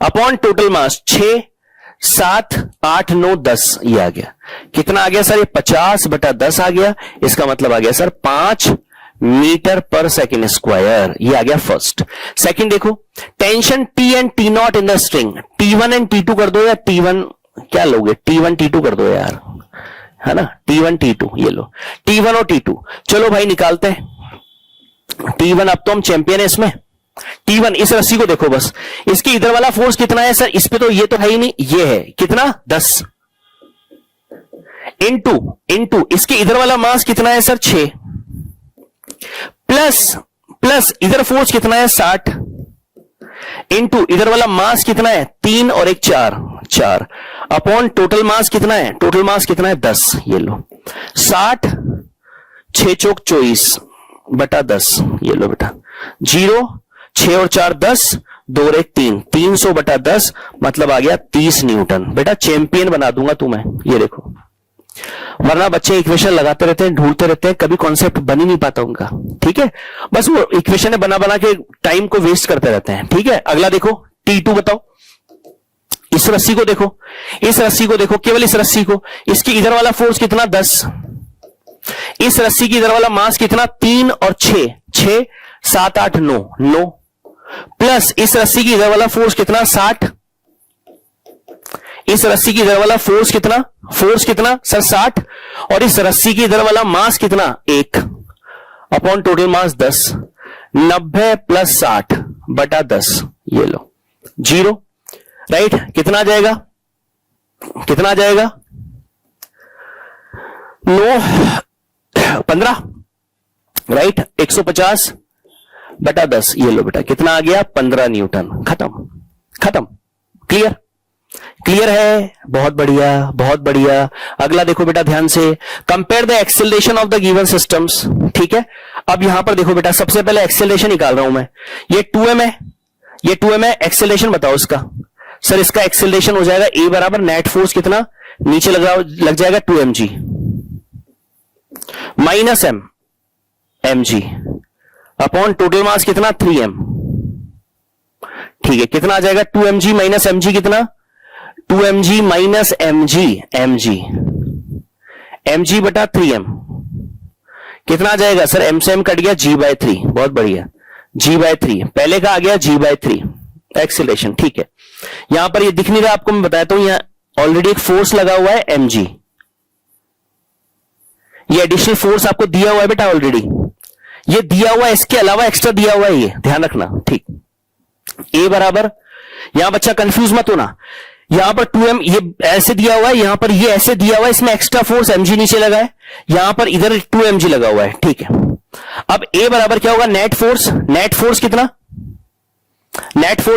अपॉन टोटल मास 6 7 8 9 10, ये आ गया। कितना आ गया सर, ये 50/10 आ गया। इसका मतलब आ गया सर 5 मीटर पर सेकेंड स्क्वायर, ये आ गया फर्स्ट। सेकंड देखो, tension T and T not in the string, T1 and T2 कर दो, या T1 क्या लोगे, T1 T2 कर दो यार, है ना, T1 T2, ये लो T1 और T2। चलो भाई निकालते हैं T1, अब तो हम चैंपियन है इसमें। T1, इस रस्सी को देखो बस, इसके इधर वाला फोर्स कितना है सर, इस पे तो ये तो है ही नहीं, ये है कितना 10, इनटू इसके इधर वाला मास कितना है सर 6, प्लस इधर फोर्स कितना है 60, इनटू इधर वाला मास कितना है 3 और 1 4, अपॉन टोटल मास कितना है, टोटल मास कितना है 10, ये लो 60 6 चौक 24/10, ये लो बेटा 0 6 और 4 10, 2 और 1 3, 300/10 मतलब आ गया 30 न्यूटन। बेटा चैंपियन बना दूंगा तुम्हें, ये देखो। वरना बच्चे इक्वेशन लगाते रहते हैं, ढूंढते रहते हैं, कभी कॉन्सेप्ट बन ही नहीं पाता उनका। ठीक है, बस वो इक्वेशन बना के टाइम को वेस्ट करते रहते हैं। ठीक है, अगला देखो T2 बताओ। इस रस्सी को देखो, केवल इस रस्सी को, इसकी इधर वाला फोर्स कितना 10, इस रस्सी की इधर वाला मास कितना 3 और 6 7 8 9, प्लस इस रस्सी की इधर वाला फोर्स कितना 60, इस रस्सी की इधर वाला फोर्स कितना सर 60, और इस रस्सी की इधर वाला मास कितना 1, अपॉन टोटल मास 10, 90 + 60/10, ये लो 0, राइट। कितना आ जाएगा 15, राइट। 150/10, ये लो बेटा कितना आ गया 15 न्यूटन। खत्म। क्लियर है, बहुत बढ़िया। अगला देखो बेटा ध्यान से, compare the acceleration of the given systems. ठीक है, अब यहां पर देखो बेटा, सबसे पहले एक्सेलरेशन निकाल रहा हूं मैं। ये 2m है, एक्सेलरेशन बताओ इसका। सर इसका एक्सेलरेशन हो जाएगा A बराबर नेट फोर्स कितना नीचे लग जाएगा 2mg minus mg upon total mass कितना 3m। ठीक है, कितना आ जाएगा 2mg माइनस mg, कितना 2mg माइनस mg/3m, कितना आ जाएगा सर, m से m कट गया g/3, बहुत बढ़िया, g/3 पहले का आ गया g/3 एक्सेलरेशन। ठीक है, यहां पर ये दिख नहीं रहा आपको, मैं बताता हूं, यहां ऑलरेडी एक फोर्स लगा हुआ है mg, ये एडिशनल फोर्स आपको दिया हुआ है बेटा ऑलरेडी, ये दिया हुआ है, इसके अलावा एक्स्ट्रा दिया हुआ है, ये ध्यान रखना। ठीक, A बराबर, यहां बच्चा कंफ्यूज मत होना, यहां पर 2m ये ऐसे दिया हुआ है, यहां पर ये ऐसे दिया हुआ है, इसमें एक्स्ट्रा फोर्स mg नीचे लगा है, यहां पर इधर 2mg लगा हुआ है। ठीक है, अब A बराबर क्या होगा, नेट फोर्स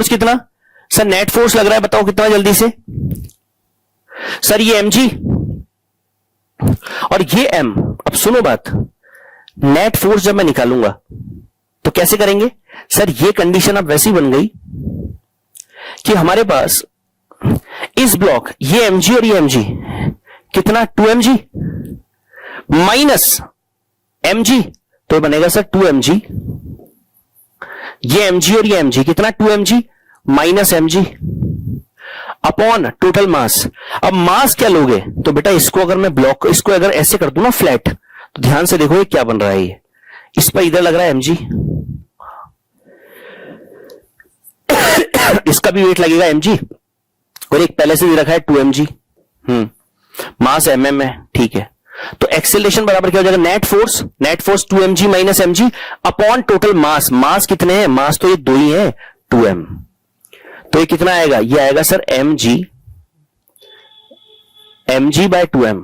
कितना सर, नेट फोर्स लग रहा है, बताओ कितना जल्दी से सर, ये mg और ये m। अब सुनो बात, नेट फोर्स जब मैं निकालूंगा तो कैसे करेंगे सर, ये कंडीशन अब वैसी बन गई कि हमारे पास इस ब्लॉक ये mg और ये mg कितना 2mg माइनस mg, तो बनेगा सर 2mg, ये mg और ये mg कितना 2mg minus mg upon total मास। अब मास क्या लोगे, तो बेटा इसको अगर मैं ब्लॉक, इसको अगर ऐसे कर दूं ना फ्लैट, तो ध्यान से देखो ये क्या बन रहा है, ये इस पर इधर लग रहा है mg बट इसका भी वेट लगेगा mg, और एक पहले से दे रखा है 2mg, मास mm है, ठीक है। तो एक्सेलरेशन बराबर क्या हो जाएगा, net force 2mg minus mg upon total mass. Mass कितने हैं, मास तो ये दो ही है 2m, तो ये कितना आएगा, ये आएगा सर mg बाय 2m,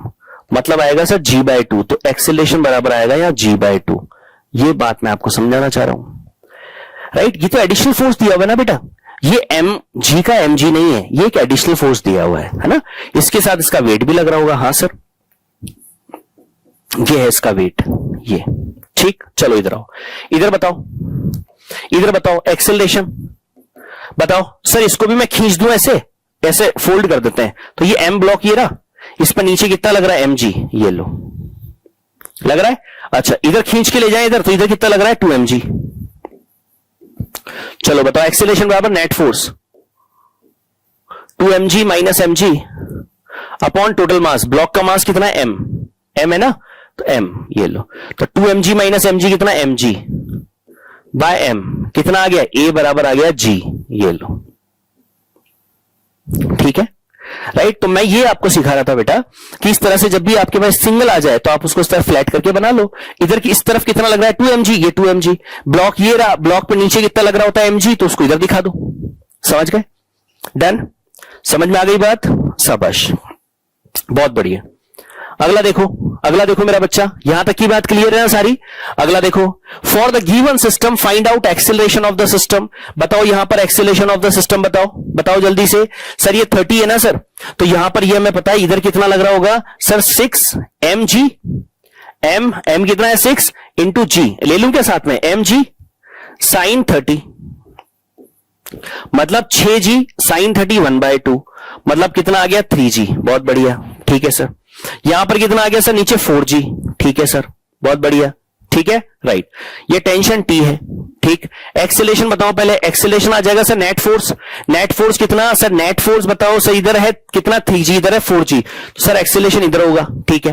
मतलब आएगा सर g बाय 2। तो एक्सेलरेशन बराबर आएगा यहाँ g बाय 2। ये बात मैं आपको समझाना चाह रहा हूं, राइट। ये तो एडिशनल फोर्स दिया हुआ है ना बेटा, ये mg का mg नहीं है, ये एक एडिशनल फोर्स दिया हुआ है ना। इसके साथ इसका वेट भी लग रहा होगा, हाँ सर, ये है इसका वेट, ये ठीक। चलो इधर आओ, इधर बताओ एक्सेलरेशन बताओ सर। इसको भी मैं खींच दूं, ऐसे फोल्ड कर देते हैं, तो ये m ब्लॉक ये रहा, इस पर नीचे कितना लग रहा है mg, ये लो लग रहा है। अच्छा इधर खींच के ले जाए इधर, तो इधर कितना लग रहा है 2mg। चलो बताओ एक्सेलरेशन बराबर net force 2mg minus mg upon total मास। ब्लॉक का मास कितना है, m है ना, तो m ये लो, तो 2mg माइनस mg कितना, mg बाय m कितना आ गया, a बराबर आ गया g, ये लो, ठीक है, राइट। तो मैं ये आपको सिखा रहा था बेटा कि इस तरह से जब भी आपके पास सिंगल आ जाए तो आप उसको इस तरह फ्लैट करके बना लो। इधर की इस तरफ कितना लग रहा है 2mg, ये 2mg, ब्लॉक ये रहा, ब्लॉक पे नीचे कितना लग रहा होता है mg, तो उसको इधर दिखा दो। समझ गए, डन, समझ में आ गई बात, शाबाश, बहुत बढ़िया। अगला देखो मेरा बच्चा, यहां तक की बात क्लियर है ना सारी। अगला देखो, for the given system find out acceleration of the system. बताओ यहां पर एक्सेलरेशन ऑफ द सिस्टम बताओ जल्दी से। सर ये 30 है ना सर, तो यहां पर ये हमें पता है इधर कितना लग रहा होगा सर 6 mg, m कितना है 6 इंटू g, ले लूं क्या साथ में, mg साइन 30, मतलब 6g साइन 30 1/2, मतलब कितना आ गया 3g। बहुत बढ़िया, ठीक है सर। यहां पर कितना आ गया सर, नीचे 4g, ठीक है सर, बहुत बढ़िया, ठीक है, राइट। ये टेंशन T है, ठीक। एक्सेलरेशन बताओ पहले, एक्सेलरेशन आ जाएगा सर नेट फोर्स कितना सर, नेट फोर्स बताओ सर, इधर है कितना 3g, इधर है 4g, तो सर एक्सेलरेशन इधर होगा, ठीक है,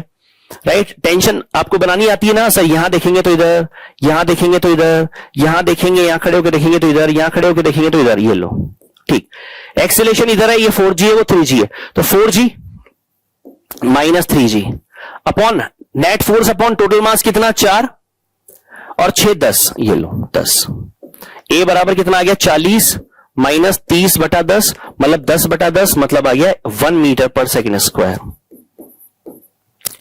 राइट। टेंशन आपको बनानी आती है ना सर, यहां देखेंगे तो इधर, यहां देखेंगे तो इधर, यहां देखेंगे, यहां खड़े होकर देखेंगे तो इधर, यहां खड़े होकर देखेंगे तो इधर, ये लो, ठीक। एक्सेलरेशन इधर है, ये 4g है, वो 3g है, तो 4g minus 3g upon net force upon total mass कितना 4 और 6 10, ये लो 10, a बराबर कितना आ गया 40 माइनस 30/10, मतलब 10/10, मतलब आ गया 1 मीटर पर सेकेंड स्क्वायर।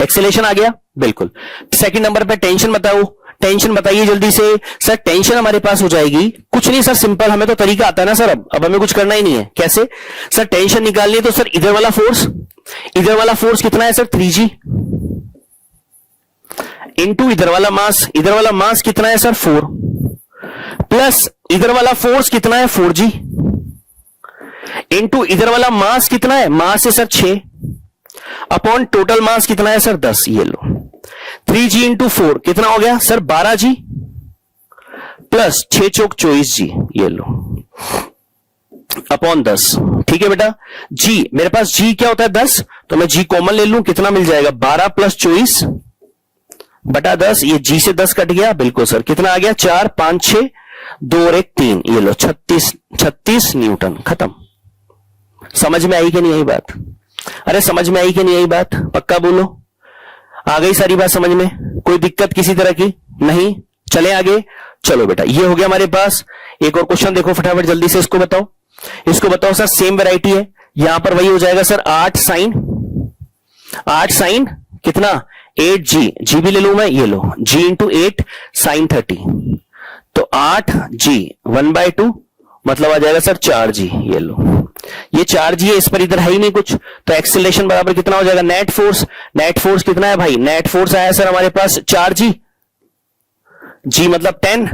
एक्सेलरेशन आ गया, बिल्कुल। सेकंड नंबर पे टेंशन बताओ, टेंशन बताइए जल्दी से। सर टेंशन हमारे पास हो जाएगी, कुछ नहीं सर, सिंपल, हमें तो तरीका आता है ना सर, अब हमें कुछ करना ही नहीं है। कैसे सर टेंशन निकालनी है, तो सर इधर वाला फोर्स कितना है सर 3g इंटू इधर वाला मास कितना है सर 4, प्लस इधर वाला फोर्स कितना है 4g इंटू इधर वाला मास कितना है, मास है सर 6 अपॉन टोटल मास कितना है सर 10, ये लो 3g इंटू 4 कितना हो गया सर 12g प्लस 6 चौक 24g, ये लो अपॉन 10, ठीक है बेटा। g मेरे पास g क्या होता है 10, तो मैं g कॉमन ले लूं, कितना मिल जाएगा 12 प्लस 24/10, ये g से 10 कट गया, बिल्कुल सर, कितना आ गया 4 5 6 2 और 1 3, ये लो 36 न्यूटन, खत्म। समझ में आई कि नहीं आई बात, अरे समझ में आई कि नहीं आई बात, पक्का बोलो, आ गई सारी बात समझ में, कोई दिक्कत किसी तरह की नहीं, चले आगे। चलो बेटा ये हो गया हमारे पास। एक और क्वेश्चन देखो फटाफट जल्दी से, इसको बताओ सर, सेम वैरायटी है, यहां पर वही हो जाएगा सर 8 साइन कितना 8g, जी भी ले लू मैं, ये लो g इंटू 8 साइन 30, तो 8g 1/2, मतलब आ जाएगा सर 4g, ये लो, ये 4g है, इस पर इधर है ही नहीं कुछ, तो एक्सेलरेशन बराबर कितना हो जाएगा, नेट फोर्स कितना है भाई, नेट फोर्स आया सर हमारे पास 4g, g मतलब 10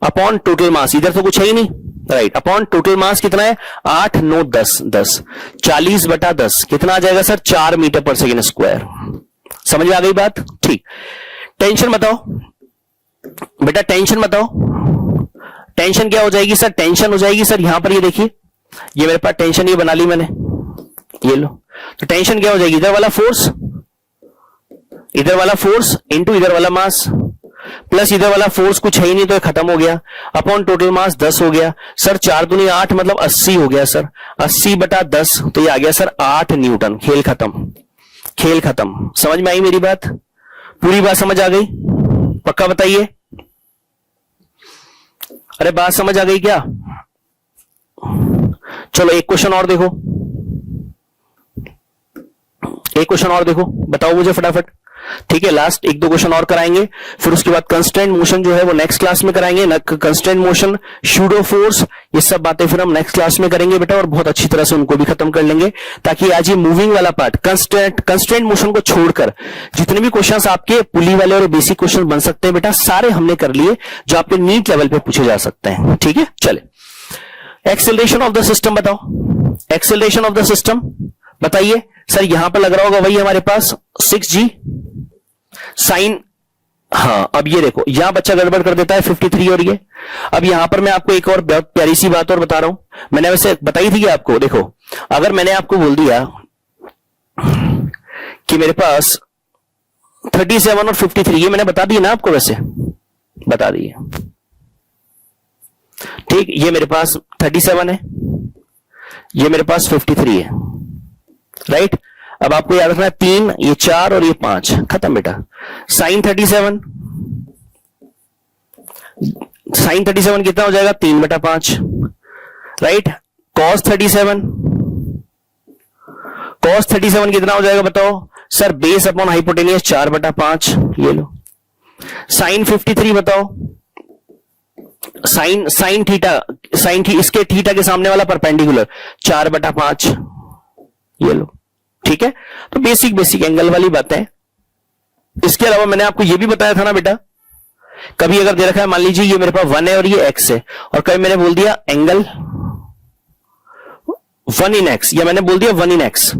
अपॉन टोटल मास, इधर तो कुछ है ही नहीं, राइट, अपॉन टोटल मास कितना है 8 9 10 40/10, कितना आ जाएगा सर 4 मीटर पर सेकेंड स्क्वायर। समझ में आ गई बात, ठीक। टेंशन बताओ बेटा, टेंशन क्या हो जाएगी सर, टेंशन हो जाएगी सर, यहां पर ये देखिए, ये मेरे पास टेंशन ये बना ली मैंने, ये लो, तो टेंशन क्या हो जाएगी, इधर वाला फोर्स इंटू इधर वाला मास, प्लस इधर वाला फोर्स कुछ है ही नहीं तो ये खत्म हो गया, अपॉन टोटल मास 10 हो गया सर, 4 दूनी 8 मतलब 80 हो गया सर, 80/10 तो ये आ गया सर 8 न्यूटन। खेल खत्म, खेल खत्म। समझ में आई मेरी बात? पूरी बात समझ आ गई? पक्का बताइए, अरे बात समझ आ गई क्या? चलो एक क्वेश्चन और देखो, एक क्वेश्चन और देखो, बताओ मुझे फटाफट। ठीक है, लास्ट 1-2 क्वेश्चन और कराएंगे, फिर उसके बाद कंस्ट्रेंट मोशन जो है वो नेक्स्ट क्लास में कराएंगे। कंस्ट्रेंट मोशन, शूडो फोर्स, ये सब बातें फिर हम नेक्स्ट क्लास में करेंगे बेटा, और बहुत अच्छी तरह से उनको भी खत्म कर लेंगे, ताकि आज ये मूविंग वाला पार्ट, कंस्ट्रेंट मोशन को छोड़कर जितने भी क्वेश्चंस आपके पुली वाले और बेसिक क्वेश्चन बन सकते हैं बेटा, सारे हमने कर लिए जो आपके नीट लेवल पे पूछे जा सकते हैं। ठीक है, चले एक्सेलरेशन ऑफ द सिस्टम बताओ, एक्सेलरेशन ऑफ द सिस्टम बताइए सर। यहां पर लग रहा होगा वही हमारे पास 6G साइन, हाँ अब ये देखो यहां बच्चा गड़बड़ कर देता है 53 और ये। अब यहां पर मैं आपको एक और बहुत प्यारी सी बात और बता रहा हूं, मैंने वैसे बताई थी कि आपको, देखो अगर मैंने आपको बोल दिया कि मेरे पास 37 और 53, ये मैंने बता दिया ना आपको, वैसे बता दिए, ठीक, ये मेरे पास 37 है, ये मेरे पास 53 है, राइट। अब आपको याद रखना है 3, ये 4 और ये 5, खत्म बेटा। साइन 37, साइन 37 कितना हो जाएगा? 3/5, राइट। कॉस 37, कॉस 37 कितना हो जाएगा बताओ सर? बेस अपॉन हाइपोटेनियस 4/5, ये लो। साइन 53 बताओ, साइन थीटा, इसके थीटा के सामने वाला परपेंडिकुलर 4/5, ये लो। ठीक है, तो बेसिक एंगल वाली बात है। इसके अलावा मैंने आपको यह भी बताया था ना बेटा, कभी अगर दे रखा है मान लीजिए ये मेरे पास 1 है और ये x है, और कभी मैंने बोल दिया एंगल 1 in x, या मैंने बोल दिया 1 in x,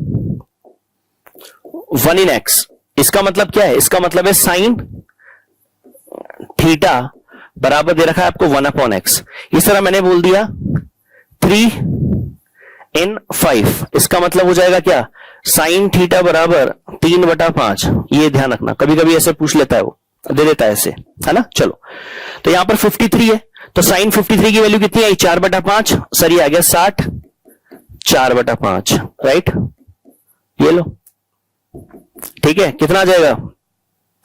1 in x, इसका मतलब क्या है? इसका मतलब है साइन थीटा बराबर दे रखा है आपको 1/x। इस तरह मैंने बोल दिया 3/5, इसका मतलब हो जाएगा क्या? साइन थीटा बराबर 3/5। ये ध्यान रखना, कभी कभी ऐसे पूछ लेता है, वो दे देता है ऐसे, है ना। चलो, तो यहां पर 53 है, तो साइन 53 की वैल्यू कितनी आई? 4/5 सर, ये आ गया 60, 4/5, राइट। ये लो, ठीक है, कितना आ जाएगा?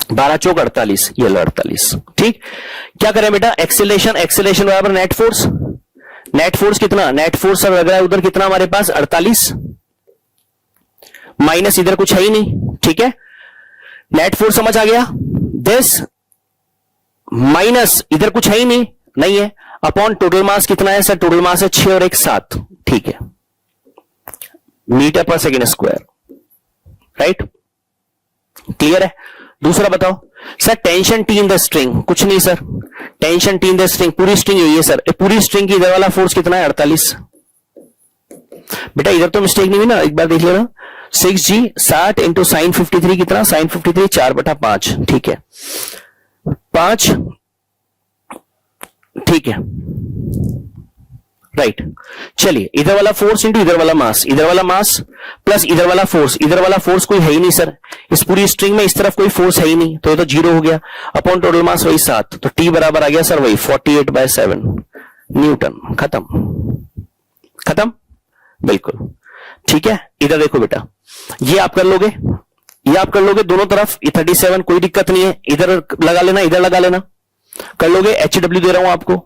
12 चौक 48, ये लो 48। ठीक, क्या करें बेटा? एक्सेलेरेशन, एक्सेलेरेशन बराबर नेट फोर्स, नेट फोर्स कितना? नेट फोर्स सर लग रहा है उधर कितना हमारे पास? 48, माइनस इधर कुछ है ही नहीं। ठीक है, नेट फोर्स समझ आ गया, दिस माइनस इधर कुछ है ही नहीं, नहीं है, अपॉन टोटल मास कितना है सर? टोटल मास है 6 और 1 7, ठीक है, मीटर पर सेकेंड स्क्वायर, राइट। क्लियर है? दूसरा बताओ sir, tension T in the string, कुछ नहीं sir, tension T in the string, पूरी स्ट्रिंग यही है सर, पूरी स्ट्रिंग की इधर वाला फोर्स कितना है? 48। बेटा इधर तो मिस्टेक नहीं हुई ना, एक बार देख लेना, 6G 60 इंटू साइन 53 कितना? साइन 53 4/5, ठीक है, 5, ठीक है, राइट। चलिए, इधर वाला फोर्स इंटू इधर वाला मास, इधर वाला मास प्लस इधर वाला फोर्स, इधर वाला फोर्स कोई है ही नहीं सर, इस पूरी स्ट्रिंग में इस तरफ कोई फोर्स है ही नहीं, तो ये तो 0 हो गया, अपॉन टोटल मास वही 7, तो T बराबर आ गया सर वही 48/7 न्यूटन। खत्म, खत्म, बिल्कुल ठीक है। इधर देखो बेटा, ये आप कर लोगे, ये आप कर लोगे दोनों तरफ, ये 37 कोई दिक्कत नहीं है, इधर लगा लेना, इधर लगा लेना, कर लोगे। HW दे रहा हूं आपको,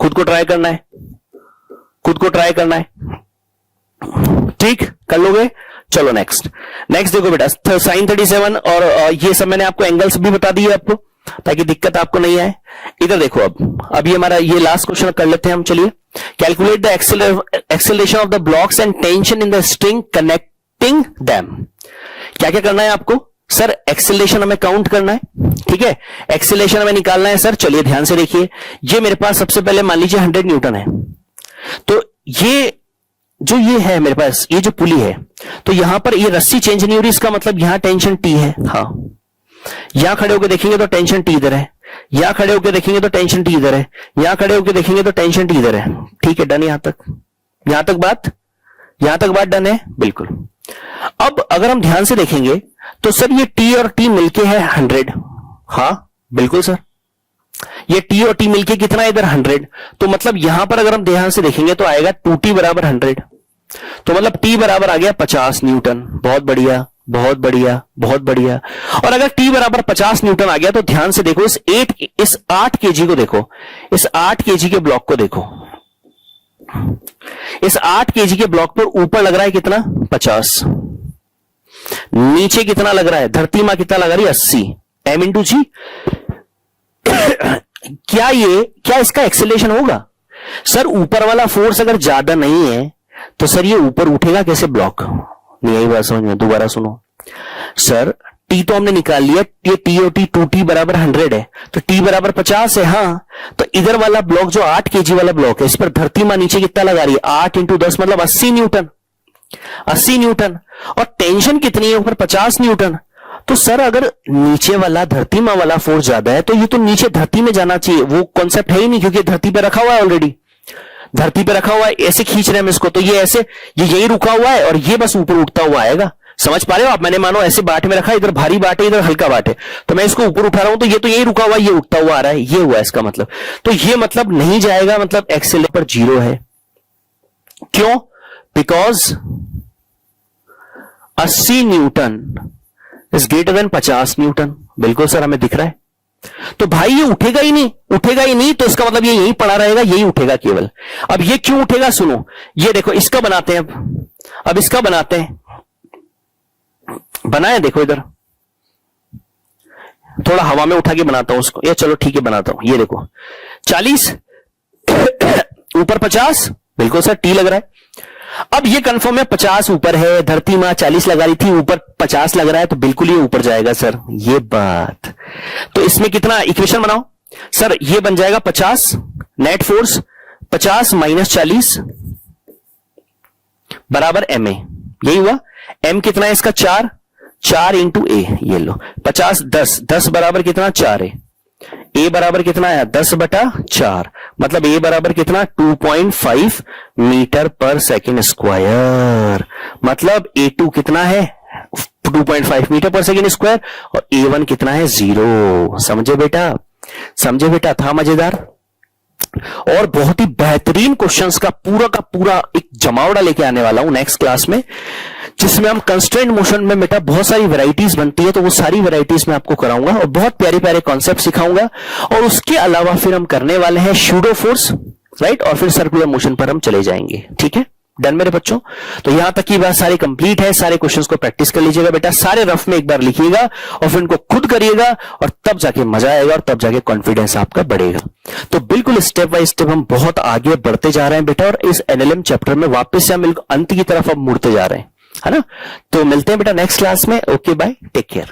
खुद को ट्राई करना है, खुद को ट्राई करना है, ठीक, कर लोगे। चलो नेक्स्ट, नेक्स्ट देखो बेटा, साइन 37 और ये सब मैंने आपको एंगल्स भी बता दिए आपको, ताकि दिक्कत आपको नहीं आए। इधर देखो, अब ये हमारा ये लास्ट क्वेश्चन कर लेते हैं हम। चलिए, calculate the acceleration of the blocks and tension in the string connecting them. क्या क्या करना है आपको सर? एक्सेलरेशन हमें काउंट करना है, ठीक है, एक्सेलरेशन हमें निकालना है सर। चलिए ध्यान से देखिए, ये मेरे पास सबसे पहले मान लीजिए 100 न्यूटन है, तो ये जो ये है मेरे पास, ये जो पुली है, तो यहां पर ये रस्सी चेंज नहीं हो रही, इसका मतलब यहां टेंशन T है। हाँ, यहां खड़े होकर देखेंगे तो टेंशन T इधर है, यहां खड़े होकर देखेंगे तो टेंशन T इधर है, यहां खड़े होकर देखेंगे तो टेंशन T इधर है। ठीक है, डन। यहां तक बात डन है, बिल्कुल। अब अगर हम ध्यान से देखेंगे तो सर ये T और T मिलके है 100। हाँ बिल्कुल सर, ये टी और टी मिलके कितना है इधर 100, तो मतलब यहां पर अगर हम ध्यान से देखेंगे तो आएगा 2t बराबर 100, तो मतलब टी बराबर आ गया 50 न्यूटन। बहुत बढ़िया, बहुत बढ़िया, बहुत बढ़िया। और अगर टी बराबर 50 न्यूटन आ गया तो ध्यान से देखो, इस 8 केजी को देखो, इस 8 केजी के ब्लॉक को देखो, इस 8 केजी के ब्लॉक पर ऊपर लग रहा है कितना 50, नीचे कितना लग रहा है, धरती मां कितना लगा रही है 80, m इंटू जी। क्या इसका एक्सेलरेशन होगा सर? ऊपर वाला फोर्स अगर ज्यादा नहीं है तो सर ये ऊपर उठेगा कैसे ब्लॉक? नहीं यही बात समझ में, दोबारा सुनो सर। टी तो हमने निकाल लिया, ये टी और टी 2t बराबर 100 है, तो टी बराबर 50 है। हाँ, तो इधर वाला ब्लॉक जो 8 केजी वाला ब्लॉक है, इस पर धरती मां नीचे कितना लगा रही है 8 इंटू 10 मतलब 80 न्यूटन, 80 न्यूटन। और टेंशन कितनी है ऊपर 50 न्यूटन। तो सर अगर नीचे वाला धरती मां वाला फोर्स ज्यादा है तो ये तो नीचे धरती में जाना चाहिए, वो कॉन्सेप्ट है ही नहीं क्योंकि धरती पे रखा हुआ है ऑलरेडी, धरती पे रखा हुआ है, ऐसे खींच रहे हैं हम इसको, तो ये ऐसे ये यही रुका हुआ है और ये बस ऊपर उठता हुआ आएगा। समझ पा रहे हो आप? मैंने मानो ऐसे बाट में रखा, इधर भारी बाट है, इधर हल्का बाट है, तो मैं इसको ऊपर उठा रहा हूं तो ये तो यही रुका हुआ है, ये उठता हुआ आ रहा है, ये हुआ इसका मतलब। तो ये मतलब नहीं जाएगा, मतलब एक्सेलरेटर पर 0 है। क्यों? Because 80 Newton is greater than 50 Newton. बिल्कुल सर, हमें दिख रहा है। तो भाई ये उठेगा ही नहीं, उठेगा ही नहीं, तो इसका मतलब ये यहीं पड़ा रहेगा, यही उठेगा केवल। अब ये क्यों उठेगा सुनो, ये देखो इसका बनाते हैं अब इसका बनाते हैं, बनाए देखो इधर, थोड़ा हवा में उठा के बनाता हूं उसको, ये चलो ठीक है बनाता हूं। ये देखो 40 ऊपर 50, बिल्कुल सर टी लग रहा है। अब ये कंफर्म है 50 ऊपर है, धरती मां 40 लगा रही थी, ऊपर 50 लग रहा है, तो बिल्कुल ये ऊपर जाएगा सर, ये बात। तो इसमें कितना इक्वेशन बनाओ सर, ये बन जाएगा 50 नेट फोर्स 50 माइनस 40 बराबर एम ए, यही हुआ। एम कितना है इसका 4 इंटू ए, ये लो 50 10 बराबर कितना 4 है, ए बराबर कितना है 10/4, मतलब ए बराबर कितना 2.5 मीटर पर सेकेंड स्क्वायर, मतलब A2 कितना है 2.5 मीटर पर सेकेंड स्क्वायर, और A1 कितना है 0। समझे बेटा, समझे बेटा, था मजेदार। और बहुत ही बेहतरीन क्वेश्चंस का पूरा एक जमावड़ा लेके आने वाला हूं नेक्स्ट क्लास में, जिसमें हम कंस्ट्रेंट मोशन में बेटा बहुत सारी वैरायटीज बनती है, तो वो सारी वैरायटीज मैं आपको कराऊंगा और बहुत प्यारे प्यारे कॉन्सेप्ट सिखाऊंगा। और उसके अलावा फिर हम करने वाले हैं शूडो फोर्स, राइट, और फिर सर्कुलर मोशन पर हम चले जाएंगे। ठीक है, डन मेरे बच्चों? तो यहां तक की बात सारी कंप्लीट है। सारे क्वेश्चंस को प्रैक्टिस कर लीजिएगा बेटा, सारे रफ में एक बार लिखिएगा और फिर उनको खुद करिएगा, और तब जाके मजा आएगा और तब जाके कॉन्फिडेंस आपका बढ़ेगा। तो बिल्कुल स्टेप बाय स्टेप हम बहुत आगे बढ़ते जा रहे हैं बेटा, और इस एनएलएम चैप्टर में वापस से हम अंत की तरफ अब मुड़ते जा रहे हैं, है ना। तो मिलते हैं बेटा नेक्स्ट क्लास में। Okay bye, take care.